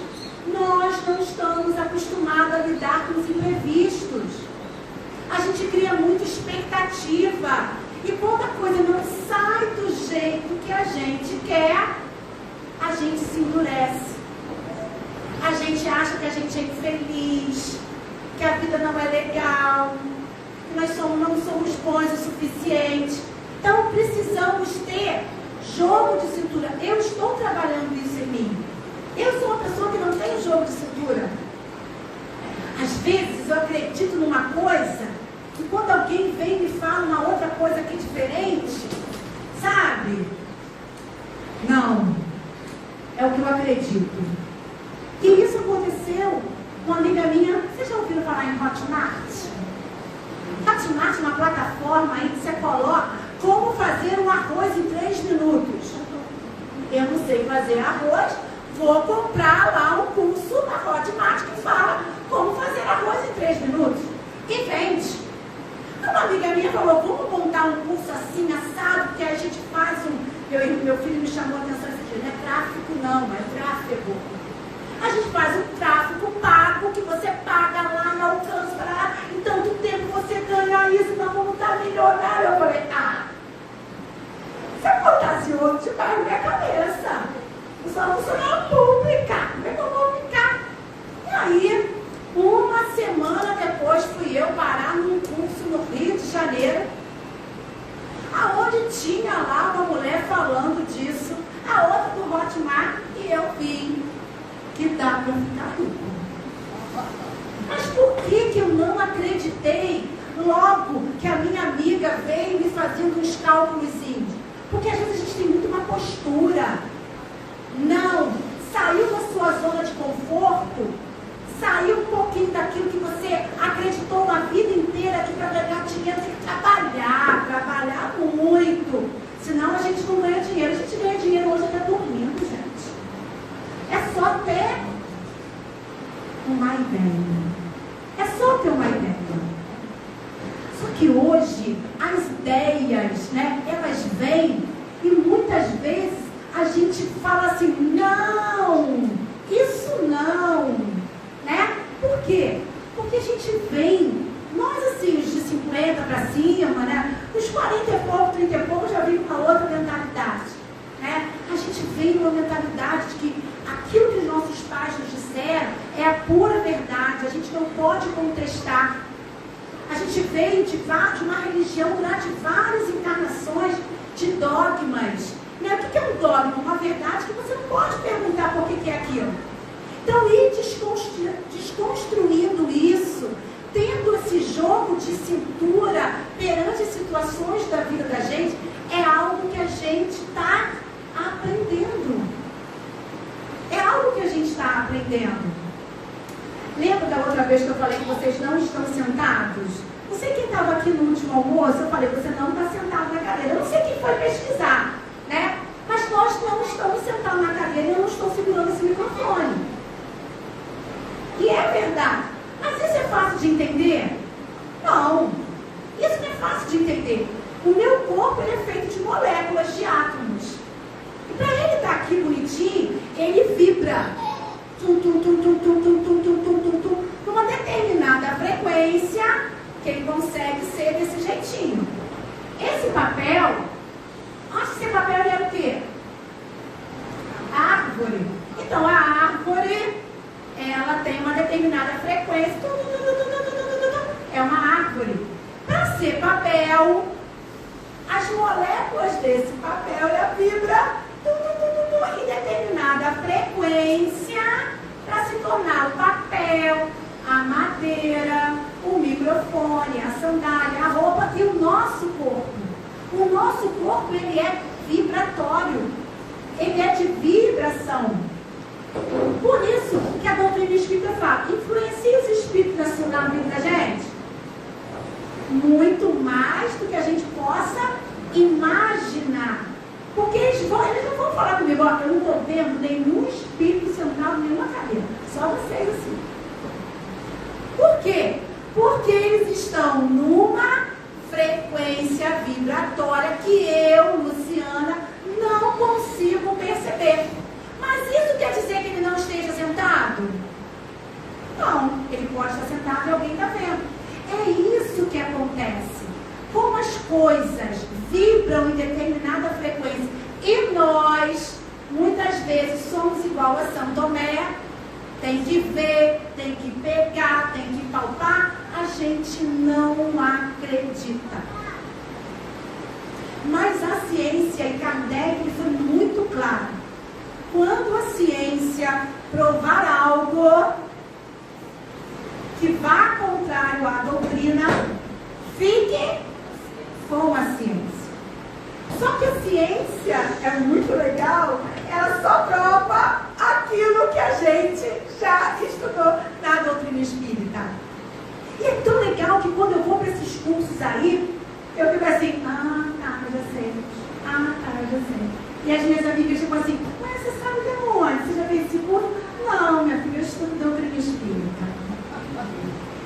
Nós não estamos acostumados a lidar com os imprevistos. A gente cria muita expectativa. E quando a coisa não sai do jeito que a gente quer, a gente se endurece. A gente acha que a gente é infeliz, que a vida não é legal, que nós não somos bons o suficiente. Então precisamos ter jogo de cintura. Eu estou trabalhando isso em mim. Eu sou uma pessoa que não tem jogo de cintura. Às vezes eu acredito numa coisa e quando alguém vem e me fala uma outra coisa aqui diferente, sabe? Não, é o que eu acredito. E isso aconteceu com uma amiga minha. Vocês já ouviram falar em Hotmart? Hotmart é uma plataforma aí que você coloca como fazer um arroz em 3 minutos. Eu não sei fazer arroz, vou comprar lá um curso na Hotmart que fala como fazer arroz em 3 minutos. E vende. Uma amiga minha falou, vamos montar um curso assim, assado, porque a gente faz um... Meu filho me chamou a atenção esse dia, não é tráfico não, é tráfego. A gente faz um tráfego pago, que você paga lá no alcance, em tanto tempo você ganha isso, então vamos estar milionário. Eu falei, isso é fantasioso demais na minha cabeça. Eu sou uma funcionária pública, como é que eu vou ficar? E aí, uma semana depois fui eu parar num curso no Rio de Janeiro, aonde tinha lá uma mulher falando disso, a outra do Hotmart, e eu vi que dá para ficar rico. Mas por que eu não acreditei logo que a minha amiga veio me fazendo uns cálculos? Porque às vezes a gente tem muito uma postura. Não, saiu da sua zona de conforto, saiu um pouquinho daquilo que você acreditou uma vida inteira, que para ganhar dinheiro tem que trabalhar muito. Senão a gente não ganha dinheiro. A gente ganha dinheiro hoje até dormindo, gente. É só ter uma ideia. É só ter uma ideia. Só que hoje as ideias, elas vêm e muitas vezes a gente fala assim, não, isso não, Por quê? Porque a gente vem, nós assim, os de 50 para cima, os 40 e pouco, 30 e pouco, já vem com uma outra mentalidade, A gente vem com uma mentalidade de que aquilo que os nossos pais nos disseram é a pura verdade, a gente não pode contestar. A gente veio de uma religião durante várias encarnações de dogmas. O que é um dogma? Uma verdade que você não pode perguntar por que é aquilo. Então, ir desconstruindo isso, tendo esse jogo de cintura perante as situações da vida da gente, é algo que a gente está aprendendo. É algo que a gente está aprendendo. Lembra da outra vez que eu falei que vocês não estão sentados? Não sei quem estava aqui no último almoço, eu falei, você não está sentado na cadeira. Eu não sei quem foi pesquisar, Mas nós não estamos sentados na cadeira e eu não estou segurando esse microfone. E é verdade. Mas isso é fácil de entender? Não. Isso não é fácil de entender. O meu corpo ele é feito de moléculas, de átomos. E para ele estar aqui bonitinho, ele vibra. Numa determinada frequência, que ele consegue ser desse jeitinho. Esse papel, acho que esse papel é o quê? Árvore. Então a árvore, ela tem uma determinada frequência, é uma árvore. Para ser papel, as moléculas desse papel, ela vibra em determinada frequência para se tornar o papel, a madeira, o microfone, a sandália, a roupa e o nosso corpo. O nosso corpo, ele é vibratório. Ele é de vibração. Por isso que a doutrina espírita fala, influencia os espíritos na vida da gente? Muito mais do que a gente possa imaginar. Porque eles não vão falar comigo, eu não estou vendo nenhum espírito sentado em nenhuma cadeira. Só vocês assim. Por quê? Porque eles estão numa frequência frequência vibratória que eu, Luciana, não consigo perceber. Mas isso quer dizer que ele não esteja sentado? Não, ele pode estar sentado e alguém está vendo. É isso que acontece. Como as coisas vibram em determinada frequência e nós, muitas vezes, somos igual a São Tomé, tem que ver, tem que pegar, tem que palpar, a gente não acredita. Mas a ciência, e Kardec foi muito claro, quando a ciência provar algo que vá contrário à doutrina, fique com a ciência. Só que a ciência é muito legal, ela só prova aquilo que a gente já estudou na doutrina espírita. E é tão legal que quando eu vou para esses cursos aí, eu fico assim, tá, eu já sei. Eu já sei. E as minhas amigas ficam assim, mas você sabe de onde? Você já fez esse curso? Não, minha filha, eu estudo doutrina espírita.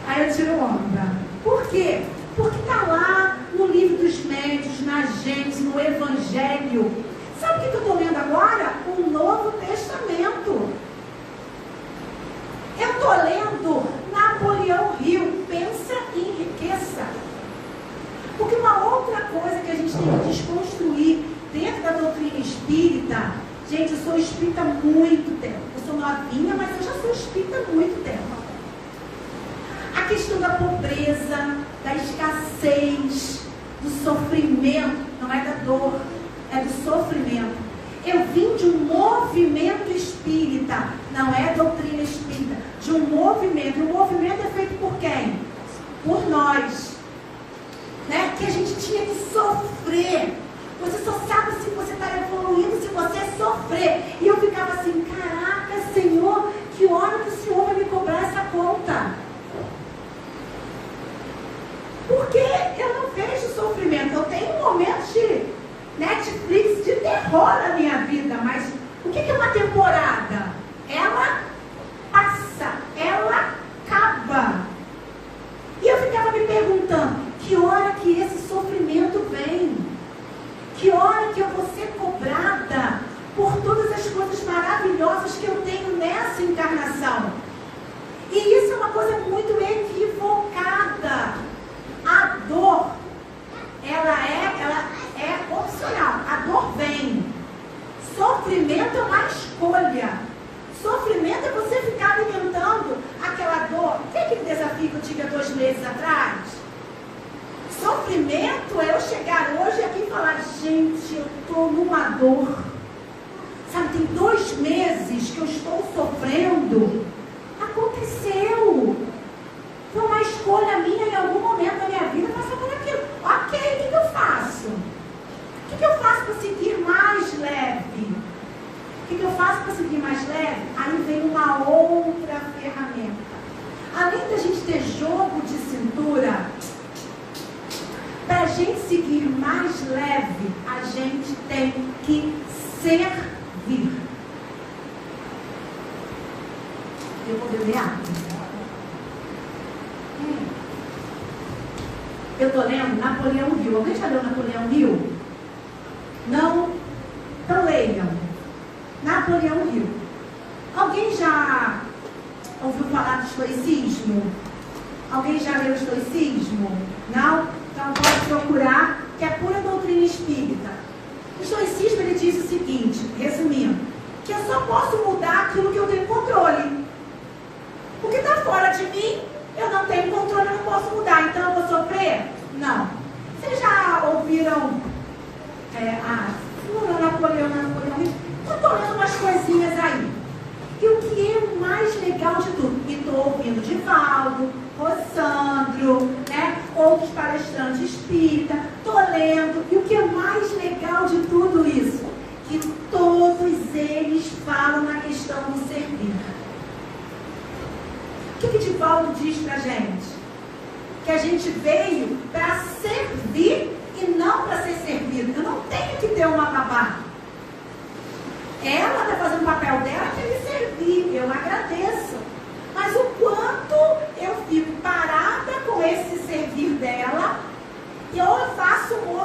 Aí eu tiro onda. Por quê? Porque está lá no livro dos médiuns, na Gênesis, no Evangelho. Sabe o que eu estou lendo agora? O Novo Testamento. Eu estou lendo Napoleão Hill, Pensa e Enriqueça. Porque uma outra coisa que a gente tem que desconstruir dentro da doutrina espírita, gente, eu sou espírita há muito tempo. Eu sou novinha, mas eu já sou espírita há muito tempo. A questão da pobreza, da escassez, do sofrimento, não é da dor, é do sofrimento. Eu vim de um movimento espírita, não é doutrina espírita, de um movimento. E o movimento é feito por quem? Por nós. Né? Que a gente tinha que sofrer. Você só sabe se você está evoluindo, se você sofrer. E eu ficava assim, caraca, Senhor, que hora que o Senhor vai me cobrar essa conta? Porque eu não vejo sofrimento. Eu tenho momentos de Netflix de terror na minha vida, mas o que é uma temporada? Ela passa, ela acaba. E eu ficava me perguntando, que hora que esse sofrimento vem? Que hora que eu vou ser cobrada por todas as coisas maravilhosas que eu tenho nessa encarnação? E isso é uma coisa muito equivocada. A dor, ela é opcional. A dor vem. Sofrimento é uma escolha. Sofrimento é você ficar alimentando aquela dor. O que é aquele desafio que eu tive há 2 meses atrás? Sofrimento é eu chegar hoje aqui e falar, gente, eu estou numa dor. Sabe, tem 2 meses que eu estou sofrendo. Aconteceu. Foi uma escolha minha em algum momento da minha vida passar por aquilo. Ok, o que eu faço? O que eu faço para seguir mais leve? O que eu faço para seguir mais leve? Aí vem uma outra ferramenta. Além da gente ter jogo de cintura, para a gente seguir mais leve, a gente tem que servir. Eu vou beber água. Eu estou lendo Napoleão Hill. Alguém já leu Napoleão Hill? Não? Então leiam. Napoleão Hill. Alguém já ouviu falar do estoicismo? Alguém já leu o estoicismo? Não? Então pode procurar, que é pura doutrina espírita. O estoicismo, ele diz o seguinte, resumindo, que eu só posso mudar aquilo que eu tenho controle. O que está fora de mim, eu não tenho controle, eu não posso mudar, então eu vou sofrer? Não. Vocês já ouviram Napoleão? Eu estou lendo umas coisinhas aí. E o que é o mais legal de tudo? E estou ouvindo Divaldo, Rossandro, né? Outros palestrantes espíritas, estou lendo. E o que é o mais legal de tudo isso? Que todos eles falam na questão do servir. O que Divaldo diz pra gente? Que a gente veio para servir e não para ser servido. Eu não tenho que ter uma babá. Ela está fazendo o papel dela, que é me servir. Eu agradeço. Mas o quanto eu fico parada com esse servir dela, e ou eu faço um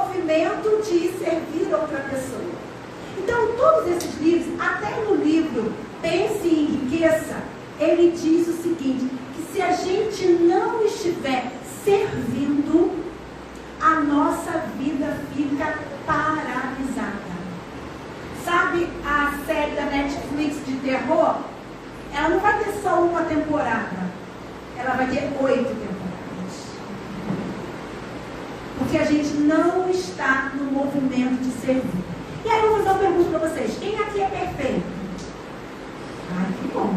ele diz o seguinte, que se a gente não estiver servindo, a nossa vida fica paralisada. Sabe a série da Netflix de terror? Ela não vai ter só uma temporada, ela vai ter 8 temporadas. Porque a gente não está no movimento de servir. E aí eu vou fazer uma pergunta para vocês. Quem aqui é perfeito? Ai, que bom.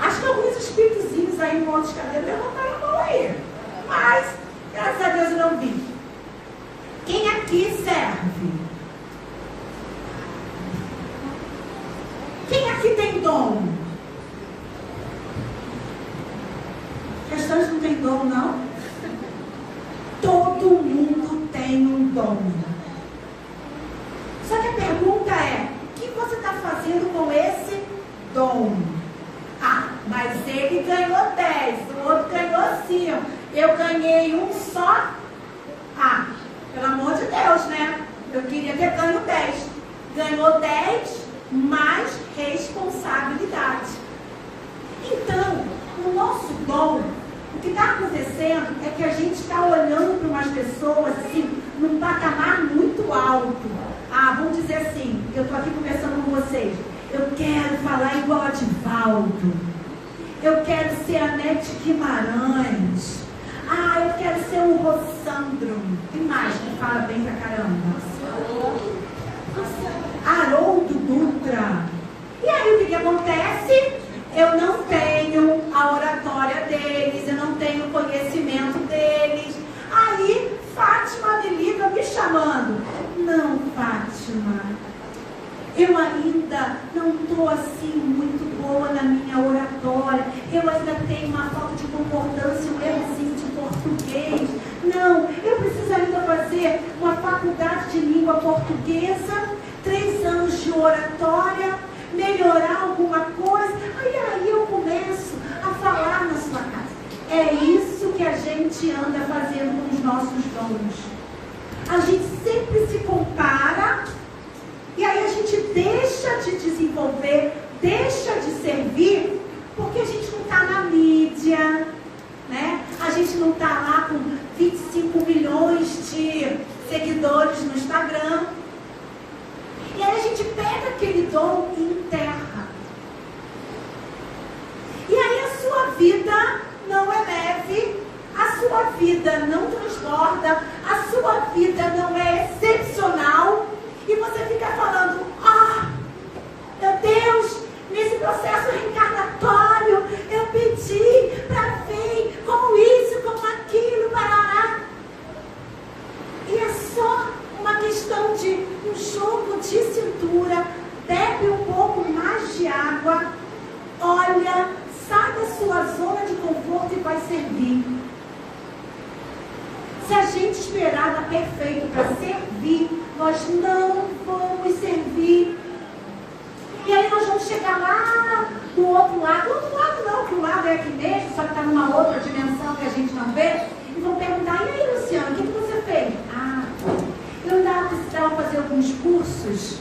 Acho que alguns espíritozinhos aí em outros cadeiras levantaram a mão aí. Mas, graças a Deus eu não vi. Quem aqui serve? Quem aqui tem dom? Os restantes não tem dom, não? Todo mundo tem um dom. Só que a pergunta é, o que você está fazendo com esse dom? Ah, mas ele ganhou 10, o outro ganhou 5. Eu ganhei um só. Ah, pelo amor de Deus, né? Eu queria ter ganho 10. Ganhou 10, mais responsabilidade. Então, o nosso dom, o que está acontecendo é que a gente está olhando para umas pessoas assim, num patamar muito alto. Ah, vamos dizer assim, eu estou aqui conversando com vocês. Eu quero falar igual a Divaldo. Eu quero ser a Nete Guimarães. Ah, eu quero ser o Rossandro. Quem mais que fala bem pra caramba? Haroldo Dutra. E aí o que acontece? Eu não tenho a oratória deles, eu não tenho o conhecimento deles. Aí Fátima me liga me chamando. Não, Fátima, eu ainda não estou assim muito boa na minha oratória. Eu ainda tenho uma falta de concordância, um errozinho de português. Não, eu preciso ainda fazer uma faculdade de língua portuguesa, 3 anos de oratória, melhorar alguma coisa. Aí eu começo a falar na sua casa. É isso que a gente anda fazendo com os nossos dons. A gente sempre se compara e aí a gente deixa de desenvolver, deixa de servir, porque a gente não está na mídia, né? A gente não está lá com 25 milhões de seguidores no Instagram. E aí a gente pega aquele dom e enterra. E aí a sua vida não é leve, a sua vida não transborda, a sua vida não é excepcional. E você fica falando, meu Deus, nesse processo reencarnatório, eu pedi para vir como isso, como aquilo, parará. E é só uma questão de um jogo de cintura, bebe um pouco mais de água, olha, sai da sua zona de conforto e vai servir. Se a gente esperar dar perfeito para servir, nós não vamos servir. E aí nós vamos chegar lá do outro lado. Do outro lado não, que o lado é aqui mesmo, só que está numa outra dimensão que a gente não vê. E vão perguntar, e aí, Luciano, o que você fez? Eu ainda precisava fazer alguns cursos,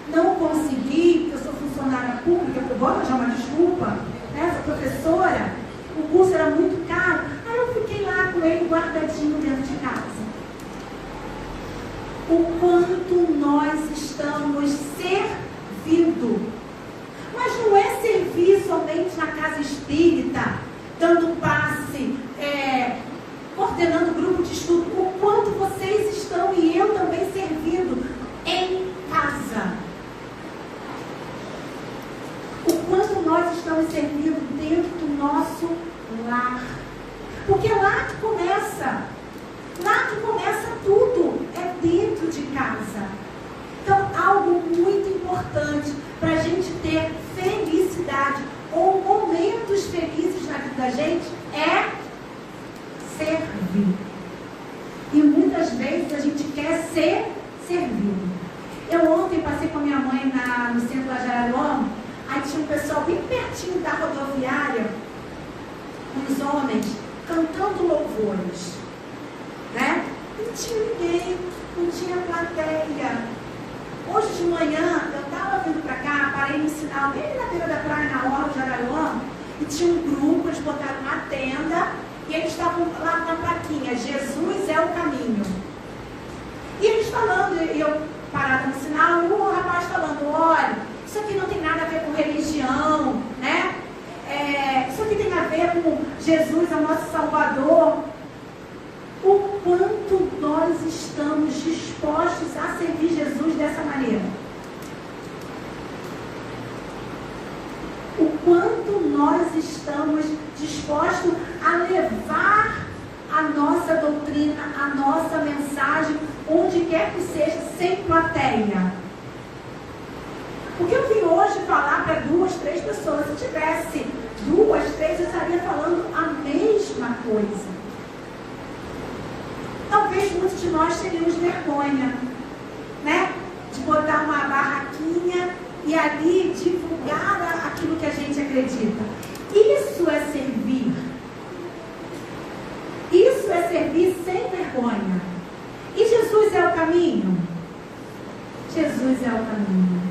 não consegui, porque eu sou funcionária pública, eu vou arranjar uma desculpa, né? Sou professora, o curso era muito caro, aí eu fiquei lá com ele guardadinho dentro de casa. O quanto nós estamos servindo. Mas não é servir somente na casa espírita, dando passe, coordenando grupo de estudo. O quanto vocês estão e eu também servindo em casa. O quanto nós estamos servindo dentro do nosso lar. Porque lá que começa. Lá que começa tudo. É dentro de casa. Então, algo muito importante para a gente ter felicidade ou momentos felizes na vida da gente é servir. E muitas vezes a gente quer ser servido. Eu ontem passei com a minha mãe no centro de Araruama, aí tinha um pessoal bem pertinho da rodoviária, uns homens, cantando louvores, né? Não tinha ninguém, não tinha plateia. Hoje de manhã, eu estava vindo para cá, parei no sinal bem na beira da praia, na orla de Araruama, tinha um grupo, eles botaram uma tenda e eles estavam lá na plaquinha, Jesus é o caminho. E eles falando, e eu parada no sinal, e o rapaz falando, olha, isso aqui não tem nada a ver com religião, né? Isso aqui tem a ver com Jesus, é o nosso Salvador. O quanto nós estamos dispostos a servir Jesus dessa maneira? O quanto nós estamos dispostos a levar a nossa doutrina, a nossa mensagem, onde quer que seja, sem plateia. Porque eu vim hoje falar para 2, 3 pessoas. Se tivesse 2, 3, eu estaria falando a mesma coisa. Talvez muitos de nós teríamos vergonha, né? De botar uma barraquinha e ali divulgar aquilo que a gente acredita. Isso é servir. Isso é servir sem vergonha. E Jesus é o caminho? Jesus é o caminho.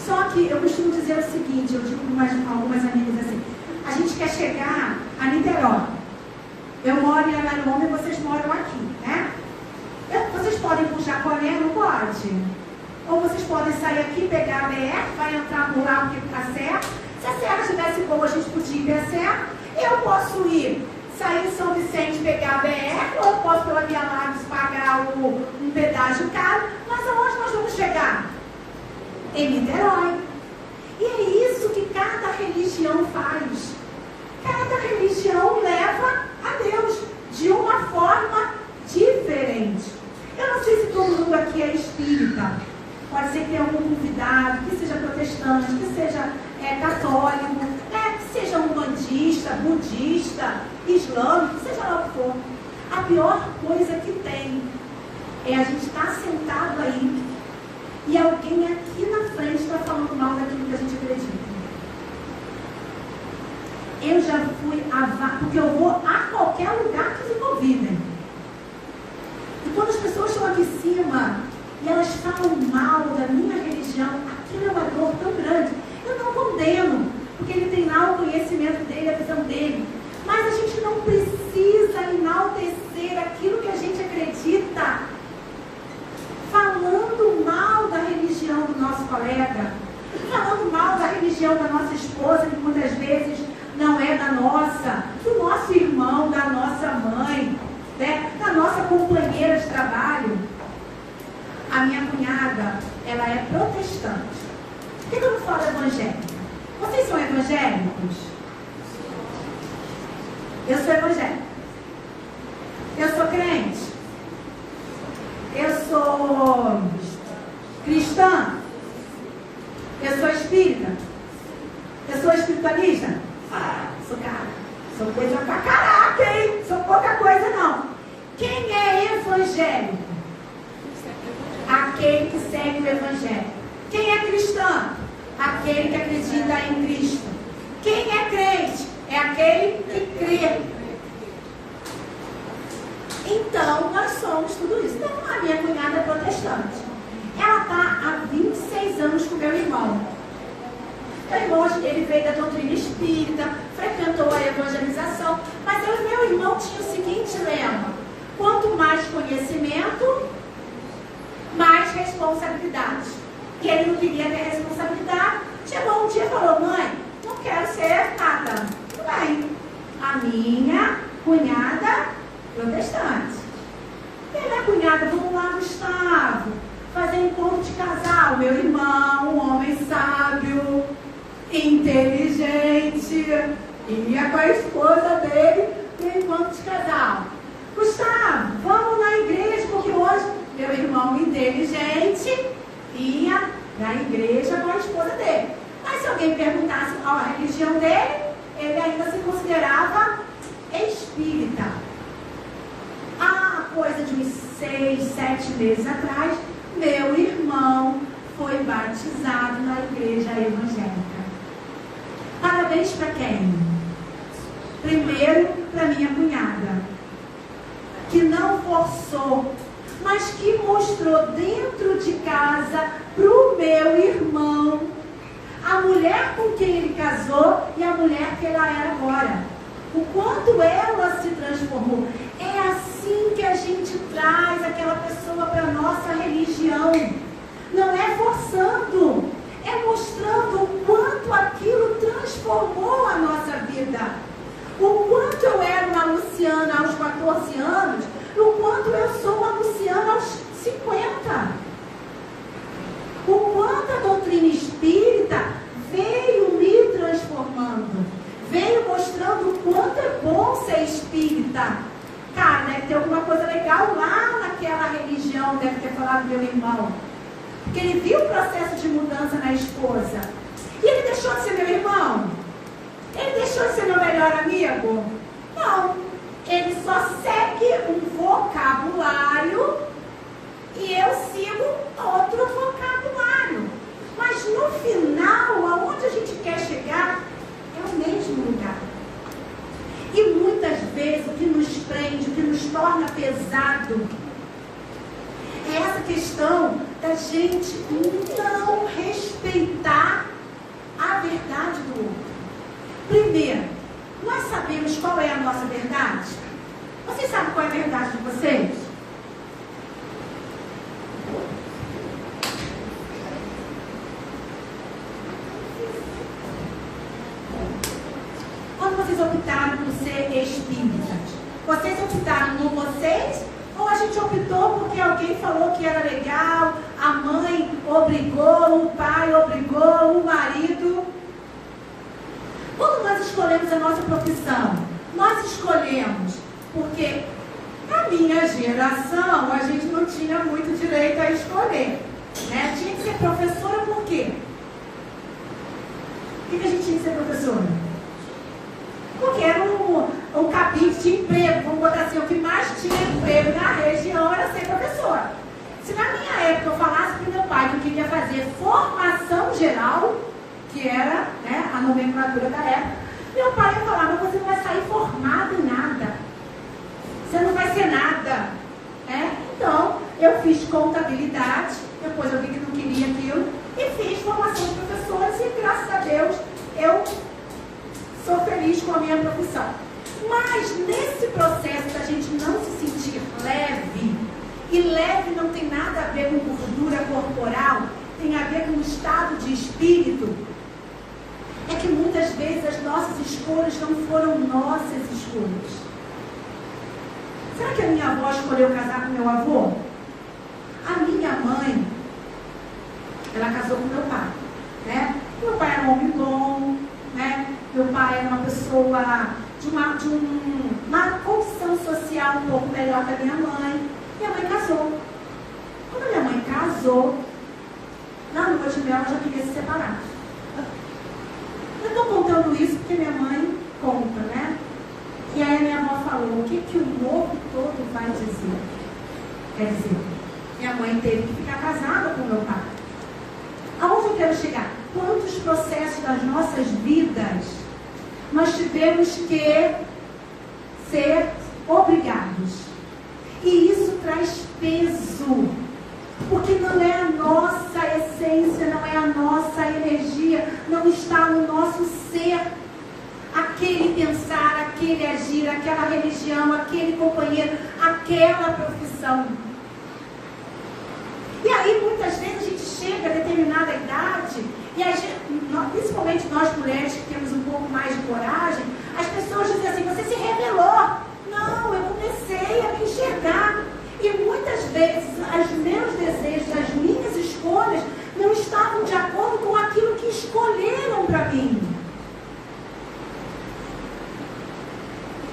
Só que eu costumo dizer o seguinte, eu digo com algumas amigas assim, a gente quer chegar a Niterói. Eu moro em Araruma e vocês moram aqui, né? Vocês podem ir para o Jaconé, não pode? Ou vocês podem sair aqui, pegar a BR, vai entrar por lá porque está certo. Se a serra estivesse boa, a gente podia ir para a serra. Eu posso ir, sair em São Vicente, pegar a BR, ou eu posso pela Via Lagos pagar um pedágio caro. Mas aonde nós vamos chegar? Em Niterói. E é isso que cada religião faz. Cada religião leva a Deus de uma forma diferente. Eu não sei se todo mundo aqui é espírita. Pode ser que tenha algum convidado, que seja protestante, que seja católico, que seja umbandista, budista, islâmico, seja lá o que for. A pior coisa que tem é a gente estar sentado aí e alguém aqui na frente está falando mal daquilo que a gente acredita. Eu já fui porque eu vou a qualquer lugar que me convidem. E quando as pessoas estão aqui em cima e elas falam mal da minha religião, aquilo é uma dor tão grande. Eu não condeno, porque ele tem lá o conhecimento dele, a visão dele. Mas a gente não precisa enaltecer aquilo que a gente acredita, falando mal da religião do nosso colega, falando mal da religião da nossa esposa, que muitas vezes não é da nossa, do nosso irmão, da nossa mãe, né? Da nossa companheira de trabalho. A minha cunhada, ela é protestante. Por que eu não falo evangélica? Vocês são evangélicos? Eu sou evangélica. Eu sou crente. Eu sou cristã. Eu sou espírita. Eu sou espiritualista. Sou cara. Sou coisa pra caraca, hein? Sou pouca coisa, não. Quem é evangélico? Aquele que segue o evangelho. Quem é cristão? Aquele que acredita em Cristo. Quem é crente? É aquele que crê. Então, nós somos tudo isso. Então, a minha cunhada é protestante. Ela está há 26 anos com meu irmão. Meu irmão, ele veio da doutrina espírita, frequentou a evangelização, mas eu e meu irmão tinham o seguinte lema: quanto mais conhecimento, mais responsabilidade. E ele não queria ter responsabilidade. Chegou um dia e falou: mãe, não quero ser nada. Tudo bem. A minha cunhada protestante. E a minha cunhada, vamos lá, Gustavo, fazer encontro de casal. Meu irmão, um homem sábio, inteligente, ia com a esposa dele no encontro de casal. Gustavo, vamos na igreja, porque hoje meu irmão inteligente ia na igreja com a esposa dele. Mas se alguém perguntasse a religião dele, ele ainda se considerava espírita. Há coisa de uns 6, 7 meses atrás, meu irmão foi batizado na igreja evangélica. Parabéns para quem? Primeiro para minha cunhada, que não forçou, mas que mostrou dentro de casa para o meu irmão. A mulher mulher com quem ele casou e a mulher que ela era agora. O quanto ela se transformou. É assim que a gente traz aquela pessoa para a nossa religião. Não é forçando, é mostrando o quanto aquilo transformou a nossa vida. O quanto eu era uma Luciana aos 14 anos, o quanto eu sou uma Luciana aos 50. O quanto a doutrina espírita veio me transformando, veio mostrando o quanto é bom ser espírita. Cara, deve ter alguma coisa legal lá naquela religião, deve ter falado meu irmão. Porque ele viu o processo de mudança na esposa. E ele deixou de ser meu irmão? Ele deixou de ser meu melhor amigo? Não. Ele só segue um vocabulário e eu sigo outro vocabulário. Mas no final, aonde a gente quer chegar, é o mesmo lugar. E muitas vezes o que nos prende, o que nos torna pesado, é essa questão da gente não respeitar a verdade do outro. Primeiro, nós sabemos qual é a nossa verdade? Vocês sabem qual é a verdade de vocês? Quando vocês optaram por ser espíritas, vocês optaram por vocês? Ou a gente optou porque alguém falou que era legal, a mãe obrigou, o pai obrigou, o marido? Quando nós escolhemos a nossa profissão, nós escolhemos porque na minha geração a gente não tinha muito direito a escolher, né? Tinha que ser professora por quê? Por que a gente tinha que ser professora? Porque era um cabide de emprego, vamos botar assim, o que mais tinha emprego na região era ser professora. Se na minha época eu falasse para o meu pai que eu queria fazer formação geral, que era, né, a nomenclatura da época, meu pai ia falar, mas você não vai sair formado em nada. Você não vai ser nada. Então, eu fiz contabilidade, depois eu vi que não queria aquilo, e fiz formação de professores e, graças a Deus, eu sou feliz com a minha profissão. Mas nesse processo da gente não se sentir leve, e leve não tem nada a ver com gordura corporal, tem a ver com o estado de espírito, é que muitas vezes as nossas escolhas não foram nossas escolhas. Será que a minha avó escolheu casar com meu avô? A minha mãe, ela casou com meu pai, né? Meu pai era um homem bom, né? Meu pai era uma pessoa de uma condição social um pouco melhor que a minha mãe. Minha mãe casou. Quando a minha mãe casou, na lua de mel ela já queria se separar. Eu estou contando isso porque minha mãe conta, né? E aí a minha avó falou, o que o morro todo vai dizer? Quer dizer, minha mãe teve que ficar casada com meu pai. Aonde eu quero chegar? Quantos processos das nossas vidas nós tivemos que ser obrigados? E isso traz peso, porque não é a nossa essência, não é a nossa energia, não está no nosso ser. Aquele pensar, aquele agir, aquela religião, aquele companheiro, aquela profissão. E aí muitas vezes a gente chega a determinada idade e a gente, principalmente nós mulheres que temos um pouco mais de coragem, as pessoas dizem assim, você se revelou. Não, eu comecei a me enxergar. E muitas vezes os meus desejos, as minhas escolhas não estavam de acordo com aquilo que escolheram para mim.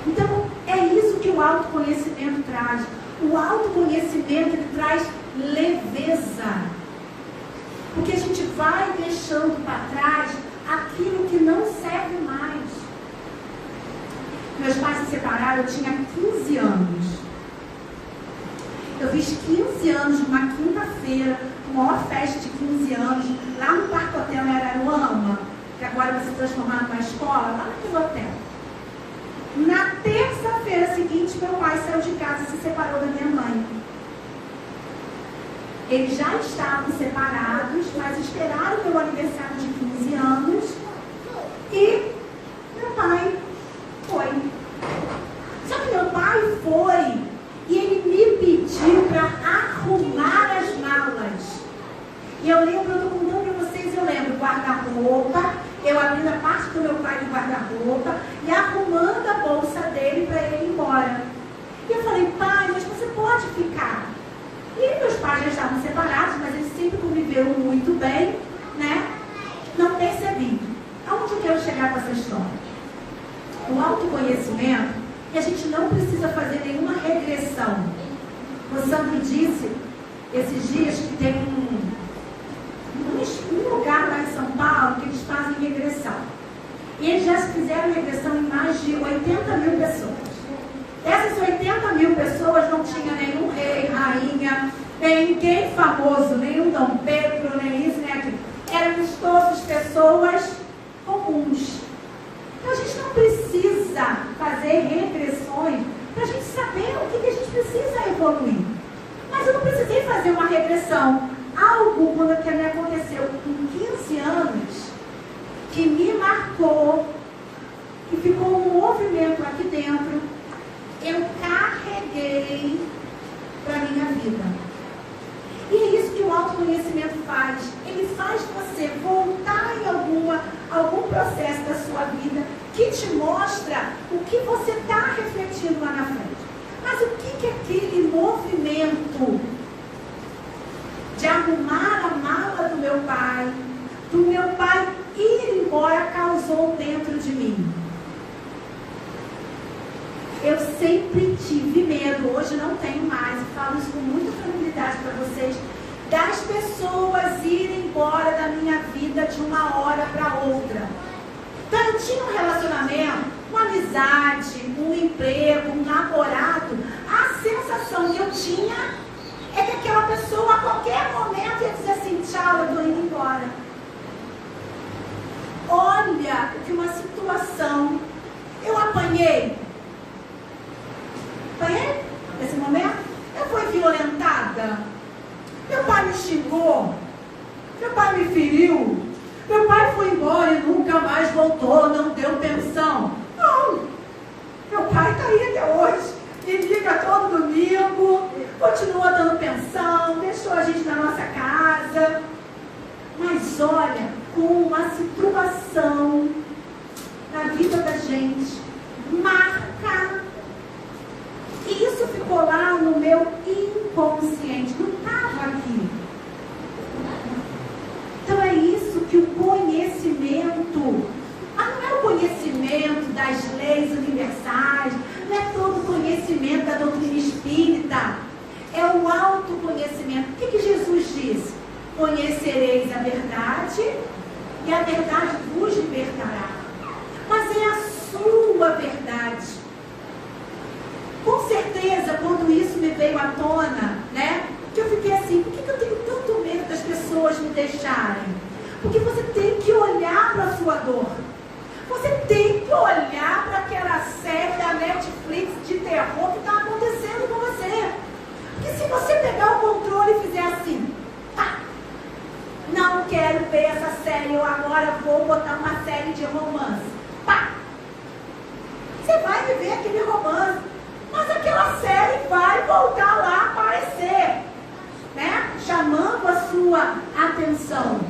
Então, é isso que o autoconhecimento traz. O autoconhecimento, ele traz leveza. Porque a gente vai deixando para trás aquilo que não serve mais. Meus pais se separaram, eu tinha 15 anos. Eu fiz 15 anos numa quinta-feira, a maior festa de 15 anos, lá no Parque Hotel em Araruama, que agora vai se transformar numa escola, lá naquele hotel. Na terça-feira seguinte, meu pai saiu de casa e se separou da minha mãe. Eles já estavam separados, mas esperaram meu aniversário de 15 anos guarda-roupa e arrumando a bolsa dele para ele ir embora. E eu falei, pai, mas você pode ficar. E meus pais já estavam separados, mas eles sempre conviveram muito bem, né? Não percebi. Aonde eu quero chegar com essa história? O autoconhecimento, que a gente não precisa fazer nenhuma regressão. O Sandro disse esses dias que tem um lugar lá em São Paulo que eles fazem regressão. E eles já fizeram regressão em mais de 80 mil pessoas. Essas 80 mil pessoas não tinha nenhum rei, rainha, nem ninguém famoso, nenhum Dom Pedro, nem isso, nem aquilo. Éramos todas pessoas comuns. Então a gente não precisa fazer regressões para a gente saber o que a gente precisa evoluir. Mas eu não precisei fazer uma regressão. Algo que me aconteceu com 15 anos, que me marcou, que ficou um movimento aqui dentro, eu carreguei para a minha vida. E é isso que o autoconhecimento faz. Ele faz você voltar em algum processo da sua vida que te mostra o que você está refletindo lá na frente. Mas o que é aquele movimento de arrumar a mala do meu pai ir embora, causou dentro de mim? Eu sempre tive medo, hoje não tenho mais, e falo isso com muita tranquilidade para vocês, das pessoas irem embora da minha vida de uma hora para outra. Então eu tinha um relacionamento, uma amizade, um emprego, um namorado. A sensação que eu tinha é que aquela pessoa a qualquer momento ia dizer assim, tchau, eu estou indo embora. Olha que uma situação, eu apanhei nesse momento, eu fui violentada, meu pai me xingou, meu pai me feriu, meu pai foi embora e nunca mais voltou, não deu pensão. Não, meu pai está aí até hoje, me liga todo domingo, continua dando pensão, deixou a gente na nossa casa. Mas olha, com uma situação na vida da gente, marca. E isso ficou lá no meu inconsciente, não estava aqui. Então é isso que o conhecimento, mas não é o conhecimento das leis universais, não é todo o conhecimento da doutrina espírita, é o autoconhecimento. O que Jesus disse? Conhecereis a verdade e a verdade vos libertará. Mas é a sua verdade. Com certeza, quando isso me veio à tona, né? Que eu fiquei assim, por que eu tenho tanto medo das pessoas me deixarem? Porque você tem que olhar para a sua dor. Você tem que olhar para aquela série da Netflix de terror que está acontecendo com você. Porque se você pegar o controle e fizer assim, tá, não quero ver essa série, eu agora vou botar uma série de romance. Pá! Você vai viver aquele romance. Mas aquela série vai voltar lá a aparecer, né? Chamando a sua atenção.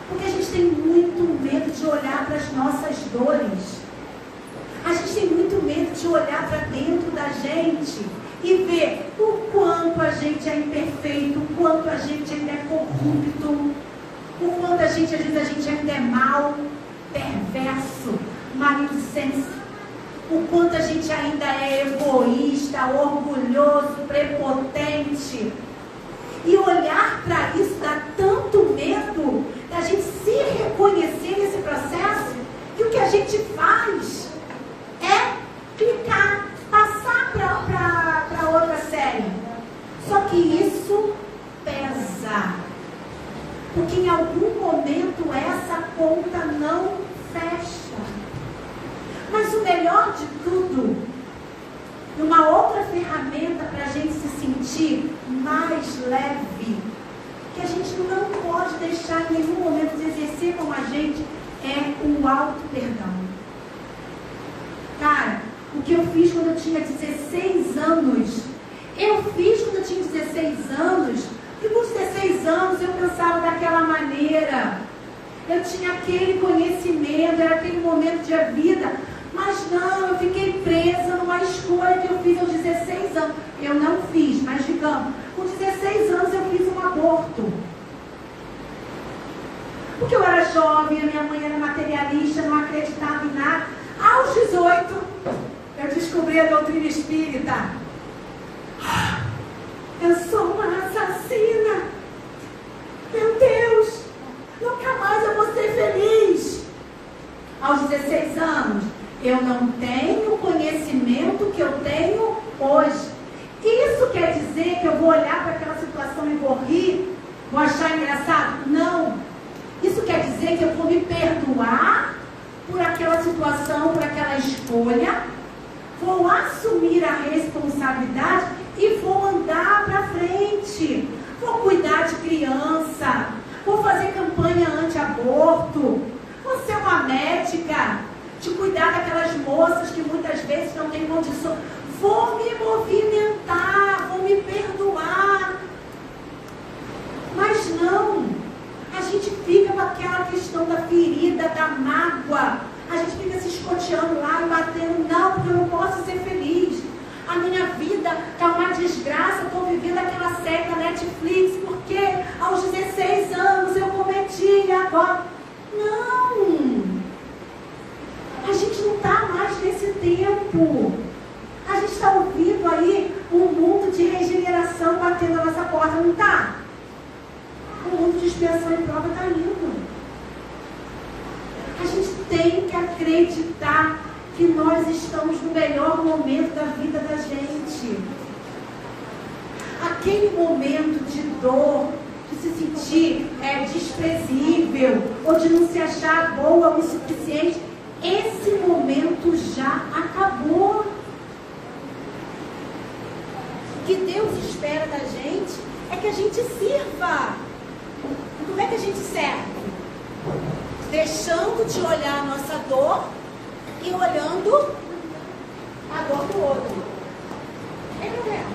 Porque a gente tem muito medo de olhar para as nossas dores. A gente tem muito medo de olhar para dentro da gente e ver o quanto a gente é imperfeito, o quanto a gente ainda é corrupto, o quanto às vezes a gente ainda é mau, perverso, maledicente. O quanto a gente ainda é egoísta, orgulhoso, prepotente. E olhar para isso dá tanto medo da gente se reconhecer nesse processo, que o que a gente faz é clicar, passar para outra série. Só que isso pesa. Porque em algum momento essa conta não fecha. Mas o melhor de tudo, uma outra ferramenta para a gente se sentir mais leve, que a gente não pode deixar em nenhum momento de exercer com a gente, é o auto-perdão. Cara, o que eu fiz quando eu tinha 16 anos, e com 16 anos eu pensava daquela maneira. eu tinha aquele conhecimento, era aquele momento de vida. Mas não, eu fiquei presa numa escolha que eu fiz aos 16 anos. Eu não fiz, mas digamos, com 16 anos eu fiz um aborto. Porque eu era jovem, a minha mãe era materialista, não acreditava em nada. Aos 18, eu descobri a doutrina espírita. Eu sou uma assassina. Meu Deus, nunca mais eu vou ser feliz. Aos 16 anos, eu não tenho o conhecimento que eu tenho hoje. Isso quer dizer que eu vou olhar para aquela situação e vou rir? Vou achar engraçado? Não. Isso quer dizer que eu vou me perdoar por aquela situação, por aquela escolha, vou assumir a responsabilidade e vou andar para frente. Vou cuidar de criança, vou fazer campanha anti-aborto, vou ser uma médica, de cuidar daquelas moças que muitas vezes não têm condição. Vou me movimentar, vou me perdoar. Mas não, a gente fica com aquela questão da ferida, da mágoa. A gente fica se escoteando lá e batendo. Não, porque eu não posso ser feliz. A minha vida está uma desgraça. Estou vivendo aquela série da Netflix. Porque aos 16 anos eu cometi e agora. Não. A gente não está mais nesse tempo. A gente está ouvindo aí um mundo de regeneração batendo na nossa porta. Não está? O mundo de expiação e prova está indo. A gente tem que acreditar que nós estamos no melhor momento da vida da gente. Aquele momento de dor, de se sentir desprezível, ou de não se achar boa o suficiente, esse momento já acabou. O que Deus espera da gente é que a gente sirva. Como é que a gente serve? Deixando de olhar a nossa dor e olhando a dor do outro. É problema.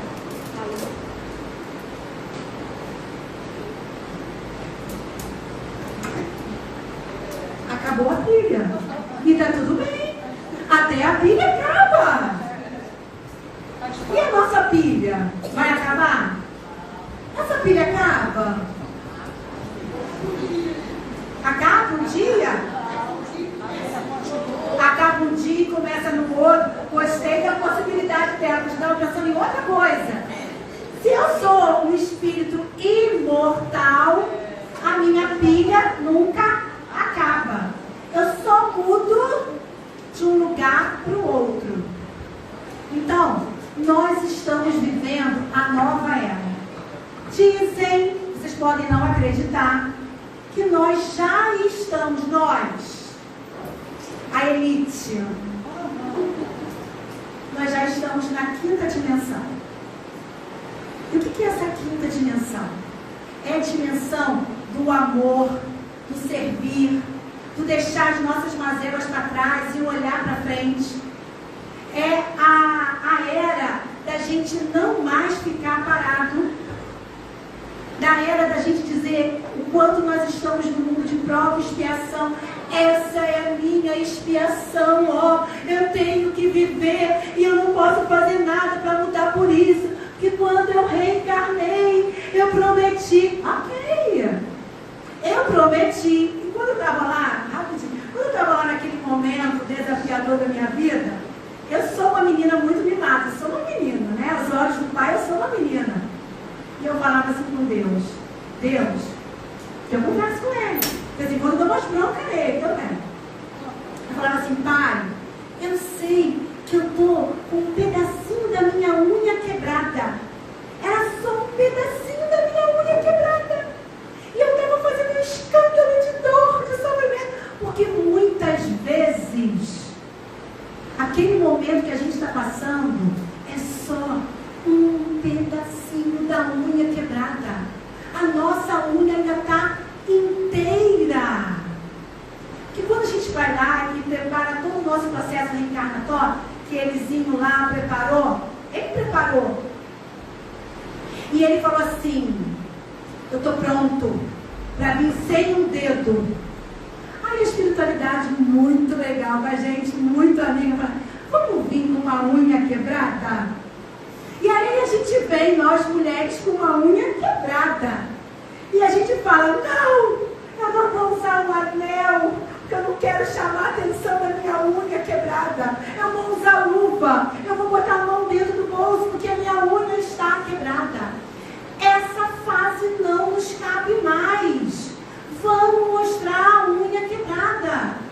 Acabou a pilha. E tá tudo bem. Até a pilha acaba. E a nossa pilha? Vai acabar? Nossa pilha acaba? Acaba um dia? Acaba um dia e começa no outro. Gostei da possibilidade dela, mas estava pensando em outra coisa. Se eu sou um espírito imortal, a minha pilha nunca acaba. Eu só mudo de um lugar para o outro. Então, nós estamos vivendo a nova era. Dizem, vocês podem não acreditar, que nós já estamos, a elite, nós já estamos na quinta dimensão. E o que é essa quinta dimensão? É a dimensão do amor, do servir, do deixar as nossas mazelas para trás e olhar para frente. É a era da gente não mais ficar parado, da era da gente dizer o quanto nós estamos no mundo de prova e expiação. Essa é a minha expiação, eu tenho que viver e eu não posso fazer nada para lutar por isso, porque quando eu reencarnei, eu prometi, eu prometi, e quando eu estava lá, rapidinho, quando eu estava lá naquele momento desafiador da minha vida, eu sou uma menina muito mimada, sou uma menina, né? Aos olhos do pai eu sou uma menina. E eu falava assim com Deus, eu converso com ele. De vez em quando eu dou umas broncas nele também. Eu falava assim, pai, eu sei que eu estou com um pedacinho da minha unha quebrada. Era só um pedacinho da minha unha quebrada. E eu estava fazendo um escândalo de dor, de sofrimento. Porque muitas vezes, aquele momento que a gente está passando é só um pedacinho da unha quebrada. A nossa unha ainda está inteira. Que quando a gente vai lá e prepara todo o nosso processo reencarnatório, que Elisinho lá preparou, ele preparou. E ele falou assim, eu estou pronto para vir sem um dedo. muito legal com a gente, muito amiga. Vamos vir com uma unha quebrada? E aí a gente vem, nós mulheres, com uma unha quebrada. E a gente fala, não, eu não vou usar um anel, porque eu não quero chamar a atenção da minha unha quebrada. Eu vou usar luva, eu vou botar a mão dentro do bolso, porque a minha unha está quebrada. Essa fase não nos cabe mais. Vamos mostrar a unha quebrada.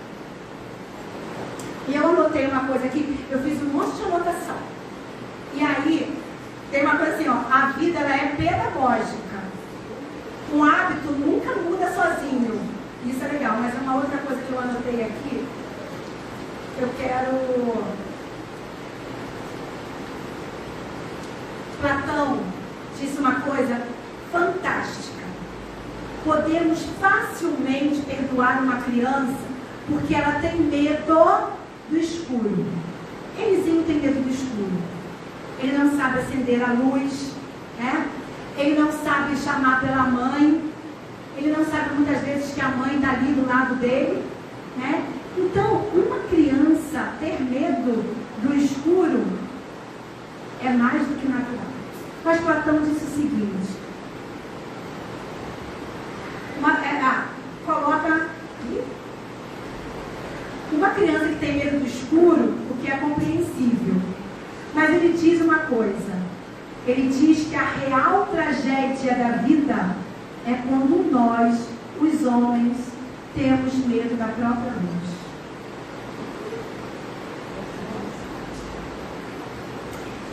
E eu anotei uma coisa aqui, eu fiz um monte de anotação. E aí, tem uma coisa assim, ó, a vida ela é pedagógica. Um hábito nunca muda sozinho. Isso é legal, mas uma outra coisa que eu anotei aqui, eu quero... Platão disse uma coisa fantástica. Podemos facilmente perdoar uma criança porque ela tem medo do escuro. Elizinho tem medo do escuro. Ele não sabe acender a luz, né? Ele não sabe chamar pela mãe. Ele não sabe muitas vezes que a mãe está ali do lado dele, né? Então, uma criança ter medo do escuro é mais do que natural. Mas Platão disse o seguinte, coloca uma criança que tem medo do escuro, o que é compreensível. Mas ele diz uma coisa, ele diz que a real tragédia da vida é quando nós, os homens, temos medo da própria luz.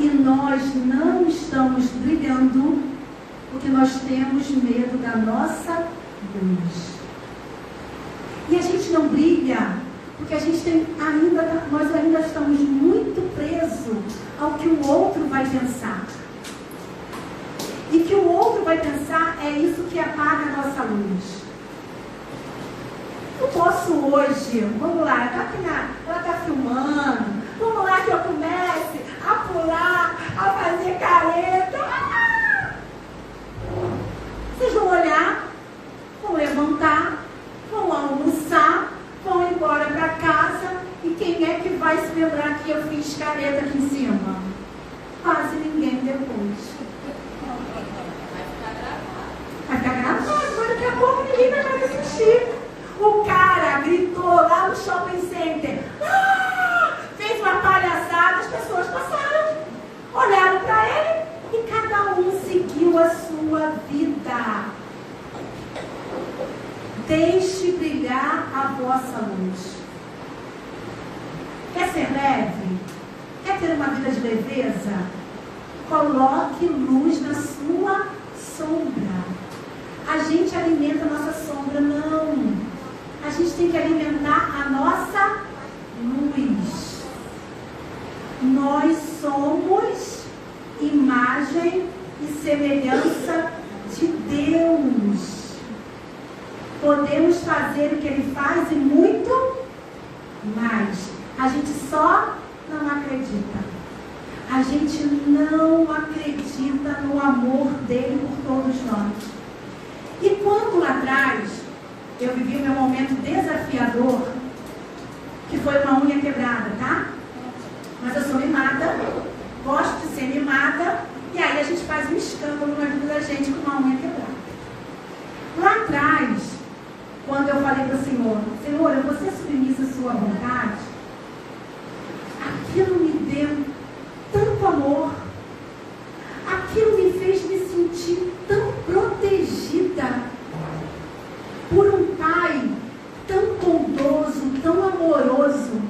E nós não estamos brilhando porque nós temos medo da nossa luz. E a gente não brilha porque a gente nós ainda estamos muito presos ao que o outro vai pensar. E que o outro vai pensar é isso que apaga a nossa luz. Eu posso hoje, vamos lá, ela está filmando, vamos lá que eu comece a pular, a fazer careta. Vocês vão olhar, vão levantar, vão almoçar, vão embora para casa, e quem é que vai se lembrar que eu fiz careta aqui em cima? Quase ninguém depois. Vai ficar gravado, mas daqui a pouco ninguém vai mais assistir. O cara gritou lá no shopping center, fez uma palhaçada, as pessoas passaram, olharam para ele e cada um seguiu a sua vida. Deixe brilhar a vossa luz. Quer ser leve? Quer ter uma vida de leveza? Coloque luz na sua sombra. A gente alimenta a nossa sombra, não. A gente tem que alimentar a nossa luz. Nós somos imagem e semelhança de Deus. Podemos fazer o que Ele faz e muito mais. A gente só não acredita. A gente não acredita no amor dele por todos nós. E quando lá atrás eu vivi o meu momento desafiador, que foi uma unha quebrada, tá? Mas eu sou mimada, gosto de ser mimada, e aí a gente faz um escândalo na vida da gente com uma unha quebrada. Lá atrás, quando eu falei para o Senhor, Senhor, eu vou ser submissa à sua vontade, aquilo me deu tanto amor, aquilo me fez me sentir tão protegida por um Pai tão bondoso, tão amoroso,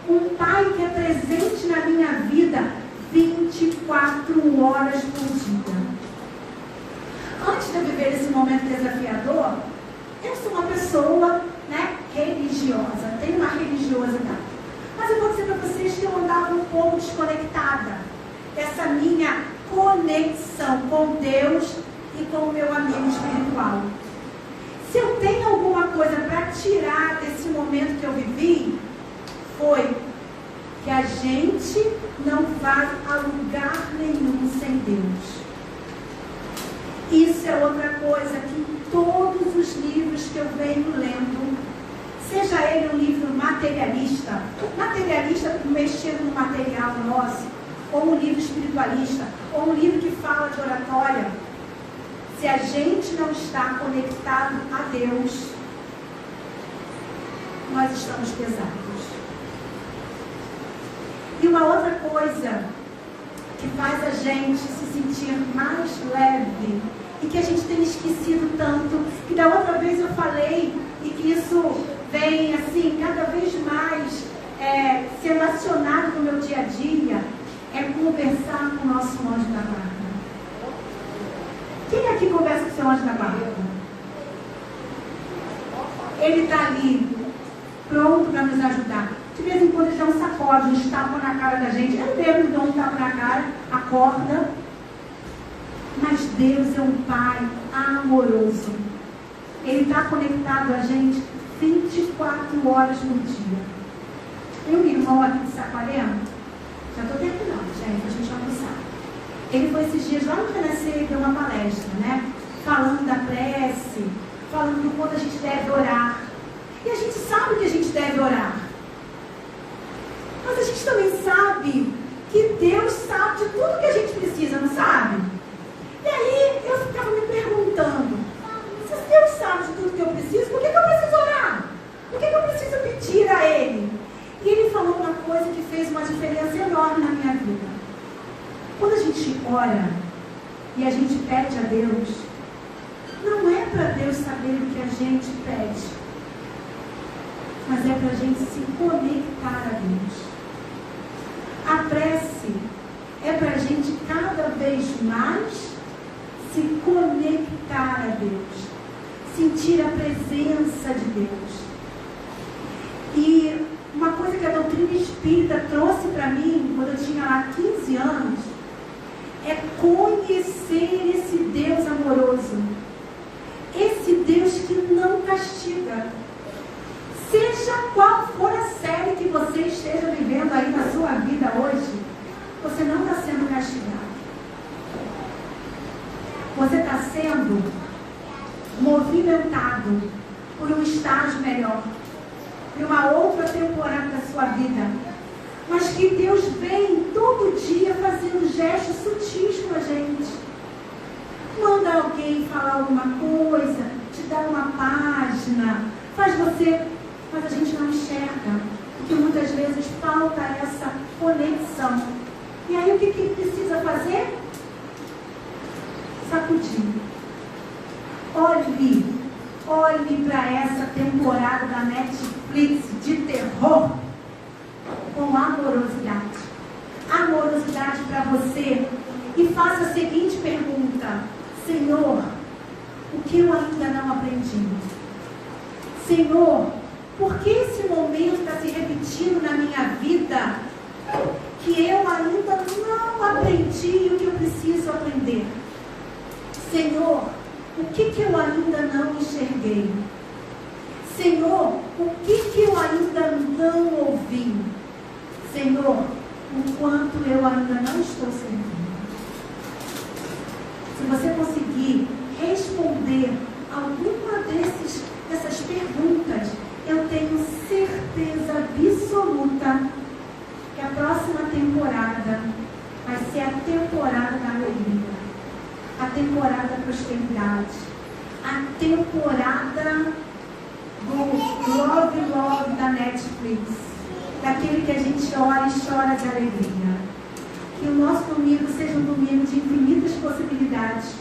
um Pai que é presente na minha vida 24 horas por dia. Antes de eu viver esse momento desafiador, eu sou uma pessoa, religiosa, tenho uma religiosidade. Mas eu vou dizer para vocês que eu andava um pouco desconectada dessa minha conexão com Deus e com o meu amigo espiritual. Se eu tenho alguma coisa para tirar desse momento que eu vivi, foi que a gente não vai a lugar nenhum sem Deus. Isso é outra coisa que em todos os livros que eu venho lendo seja ele um livro materialista, mexendo no material nosso, ou um livro espiritualista, ou um livro que fala de oratória, se a gente não está conectado a Deus, nós estamos pesados. E uma outra coisa que faz a gente se sentir mais leve, e que a gente tem esquecido tanto, que da outra vez eu falei, e que isso vem assim, cada vez mais ser relacionado no meu dia a dia, é conversar com o nosso anjo da guarda. Quem aqui conversa com o seu anjo da guarda? Ele está ali, pronto para nos ajudar. De vez em quando ele dá um sacode, um tapa na cara da gente. Eu mesmo dou um tapa na cara, acorda. Mas Deus é um Pai amoroso. Ele está conectado a gente 24 horas por dia. Tem um irmão aqui de Saquarema, já estou terminando, gente, a gente vai almoçar. Ele foi esses dias lá no Renascer e deu uma palestra, né? Falando da prece, falando do quanto a gente deve orar. E a gente sabe que a gente deve orar. Mas a gente também sabe que Deus sabe de tudo que a gente precisa, não sabe? E aí eu ficava me perguntando, se Deus sabe de tudo que eu preciso, por que eu preciso orar? Por que eu preciso pedir a Ele? E ele falou uma coisa que fez uma diferença enorme na minha vida. Quando a gente ora e a gente pede a Deus, não é para Deus saber o que a gente pede, mas é para a gente se conectar a Deus. A prece é para a gente cada vez mais se conectar a Deus, sentir a presença de Deus. E uma coisa que a doutrina espírita trouxe para mim, quando eu tinha lá 15 anos, é conhecer esse Deus amoroso, esse Deus que não castiga. Seja qual for a série que você esteja vivendo aí na sua vida hoje, você não está sendo castigado. Você está sendo movimentado por um estágio melhor, por uma outra temporada da sua vida. Mas que Deus vem todo dia fazendo gestos sutis com a gente. Manda alguém falar alguma coisa, te dá uma página, faz você... Mas a gente não enxerga, porque muitas vezes falta essa conexão. E aí o que precisa fazer? Sacudir. Olhe para essa temporada da Netflix de terror com amorosidade. Amorosidade para você. E faça a seguinte pergunta: Senhor, o que eu ainda não aprendi? Senhor, por que esse momento está se repetindo na minha vida que eu ainda não aprendi o que eu preciso aprender? Senhor, o que eu ainda não enxerguei? Senhor, o que eu ainda não ouvi? Senhor, o quanto eu ainda não estou servindo? Se você conseguir responder alguma dessas perguntas, eu tenho certeza absoluta que a próxima temporada vai ser a temporada da alegria, a temporada da prosperidade, a temporada do Love da Netflix, daquele que a gente ora e chora de alegria. Que o nosso domingo seja um domingo de infinitas possibilidades,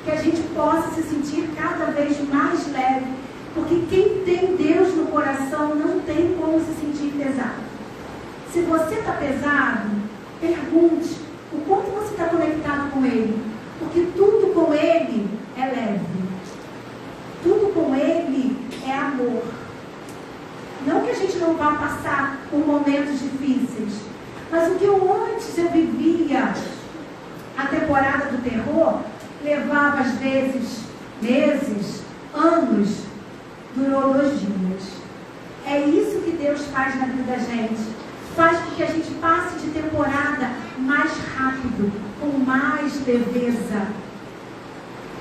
que a gente possa se sentir cada vez mais leve, porque quem tem Deus no coração não tem como se sentir pesado. Se você está pesado, pergunte o quanto você está conectado com Ele, porque tudo com Ele é leve, tudo com Ele é amor. Não que a gente não vá passar por momentos difíceis, mas o que antes eu vivia, a temporada do terror, levava às vezes meses, anos, durou 2 dias. É isso que Deus faz na vida da gente. Faz com que a gente passe de temporada mais rápido, com mais leveza.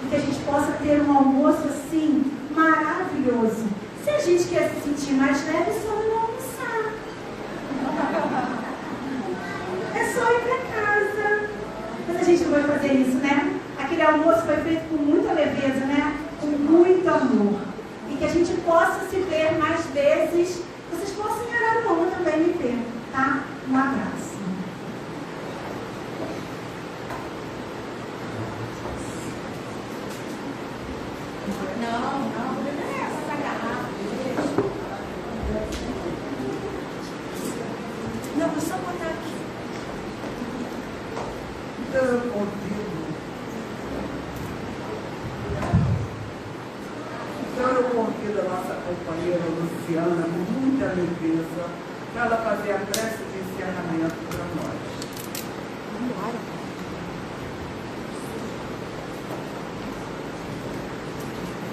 E que a gente possa ter um almoço assim, maravilhoso. Seja a gente quer se sentir mais leve, só não almoçar. É só ir para casa. Mas a gente não vai fazer isso, né? Aquele almoço foi feito com muita leveza, né? Com muito amor. E que a gente possa se ver mais vezes. Vocês possam em Araruama também me ver, tá? Um abraço. Não é essa garrafa. Não, vou só botar aqui. Então eu convido a nossa companheira Luciana, com muita leveza, para ela fazer a prece de encerramento para nós.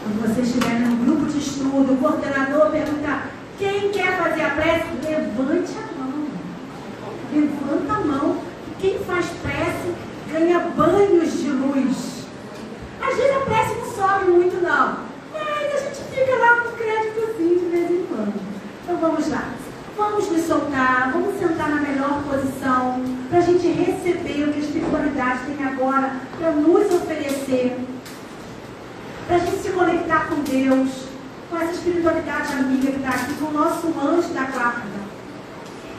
Quando vocês estiverem num grupo de estudo, o coordenador pergunta: quem quer fazer a prece? Levante a mão. Levanta a mão. Quem faz prece ganha banhos de luz. Às vezes a prece não sobe muito, não. Mas a gente fica lá com créditozinho de vez em quando. Então vamos lá. Vamos nos soltar, vamos sentar na melhor posição para a gente receber o que a espiritualidade tem agora para nos oferecer. Para a gente se conectar com Deus, com essa espiritualidade amiga que está aqui, com o nosso anjo da guarda.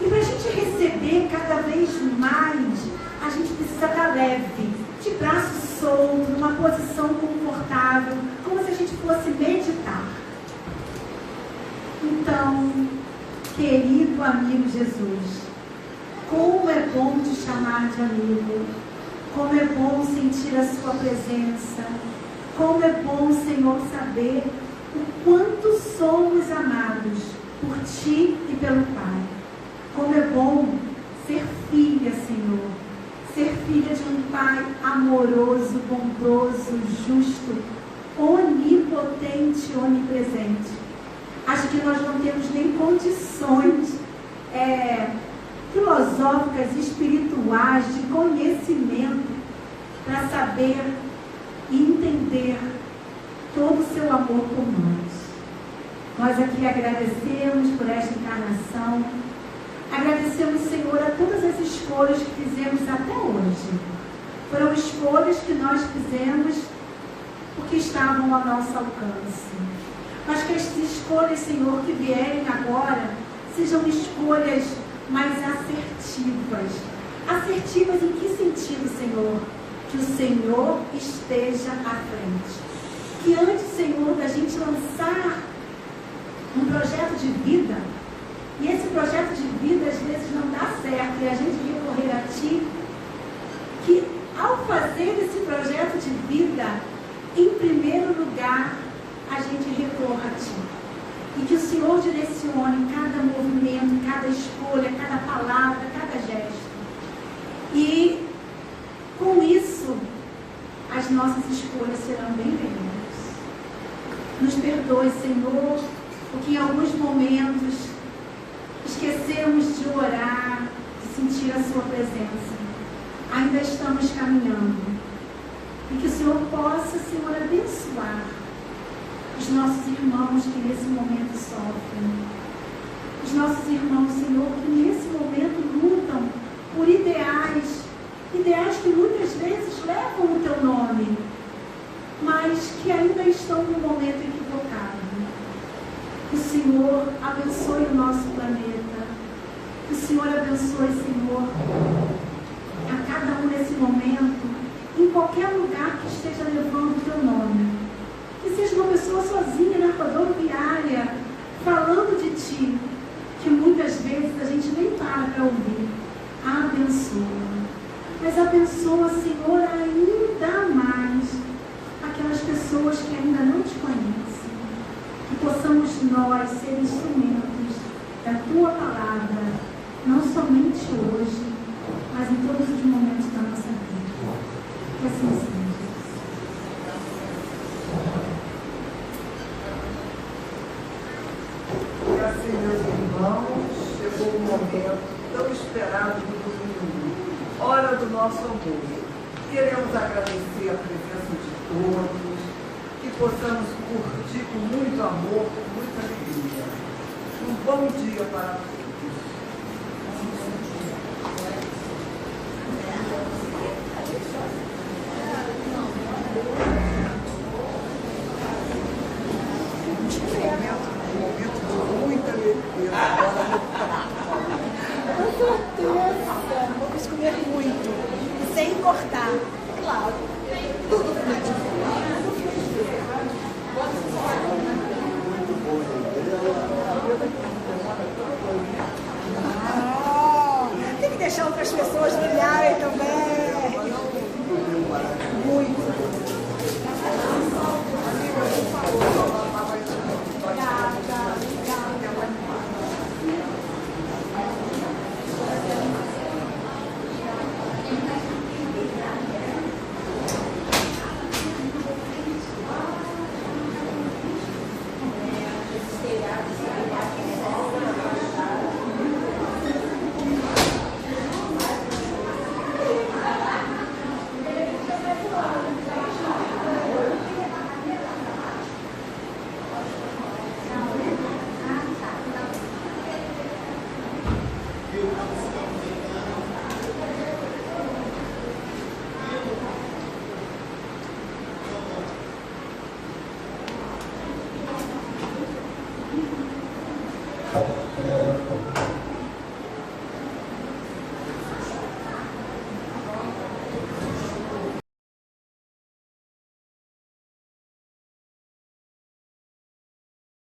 E para a gente receber cada vez mais, a gente precisa estar leve, de braço solto, numa posição confortável, como se a gente fosse meditar. Então, querido amigo Jesus, como é bom te chamar de amigo, como é bom sentir a sua presença. Como é bom, Senhor, saber o quanto somos amados por Ti e pelo Pai. Como é bom ser filha, Senhor. Ser filha de um Pai amoroso, bondoso, justo, onipotente, onipresente. Acho que nós não temos nem condições filosóficas, espirituais, de conhecimento para saber e entender todo o seu amor por nós. Nós aqui agradecemos por esta encarnação, agradecemos, Senhor, a todas as escolhas que fizemos até hoje. Foram escolhas que nós fizemos porque estavam ao nosso alcance. Mas que as escolhas, Senhor, que vierem agora, sejam escolhas mais assertivas. Assertivas em que sentido, Senhor? Que o Senhor esteja à frente. Que antes, Senhor, da gente lançar um projeto de vida, e esse projeto de vida às vezes não dá certo, e a gente recorrer a Ti, que ao fazer esse projeto de vida, em primeiro lugar, a gente recorra a Ti. E que o Senhor direcione cada movimento, cada escolha, cada palavra, cada gesto. E com isso, as nossas escolhas serão bem melhores. Nos perdoe, Senhor, porque em alguns momentos esquecemos de orar, de sentir a Sua presença. Ainda estamos caminhando. E que o Senhor possa, Senhor, abençoar os nossos irmãos que nesse momento sofrem. Os nossos irmãos, Senhor, que nesse momento lutam por ideais que muitas vezes levam o Teu nome, mas que ainda estão no momento equivocado. Que o Senhor abençoe o nosso planeta. Que o Senhor abençoe, Senhor, a cada um nesse momento, em qualquer lugar que esteja levando o Teu nome. Que seja uma pessoa sozinha na rodoviária, falando de Ti, que muitas vezes a gente nem para ouvir. Abençoa. Mas abençoa, Senhor, ainda mais aquelas pessoas que ainda não Te conhecem. Que possamos nós ser instrumentos da Tua palavra, não somente hoje, mas em todos os momentos da nossa vida. Que assim seja. E assim, meus irmãos, chegou o momento tão esperado do domingo, hora do nosso almoço. Queremos agradecer a presença de todos, que possamos curtir com muito amor, com muita alegria. Um bom dia para todos. Um momento de muita alegria agora no prato. Com certeza. Vamos comer muito. E sem cortar. Claro. Tudo tem que deixar outras pessoas brilharem também. Muito. Obrigada.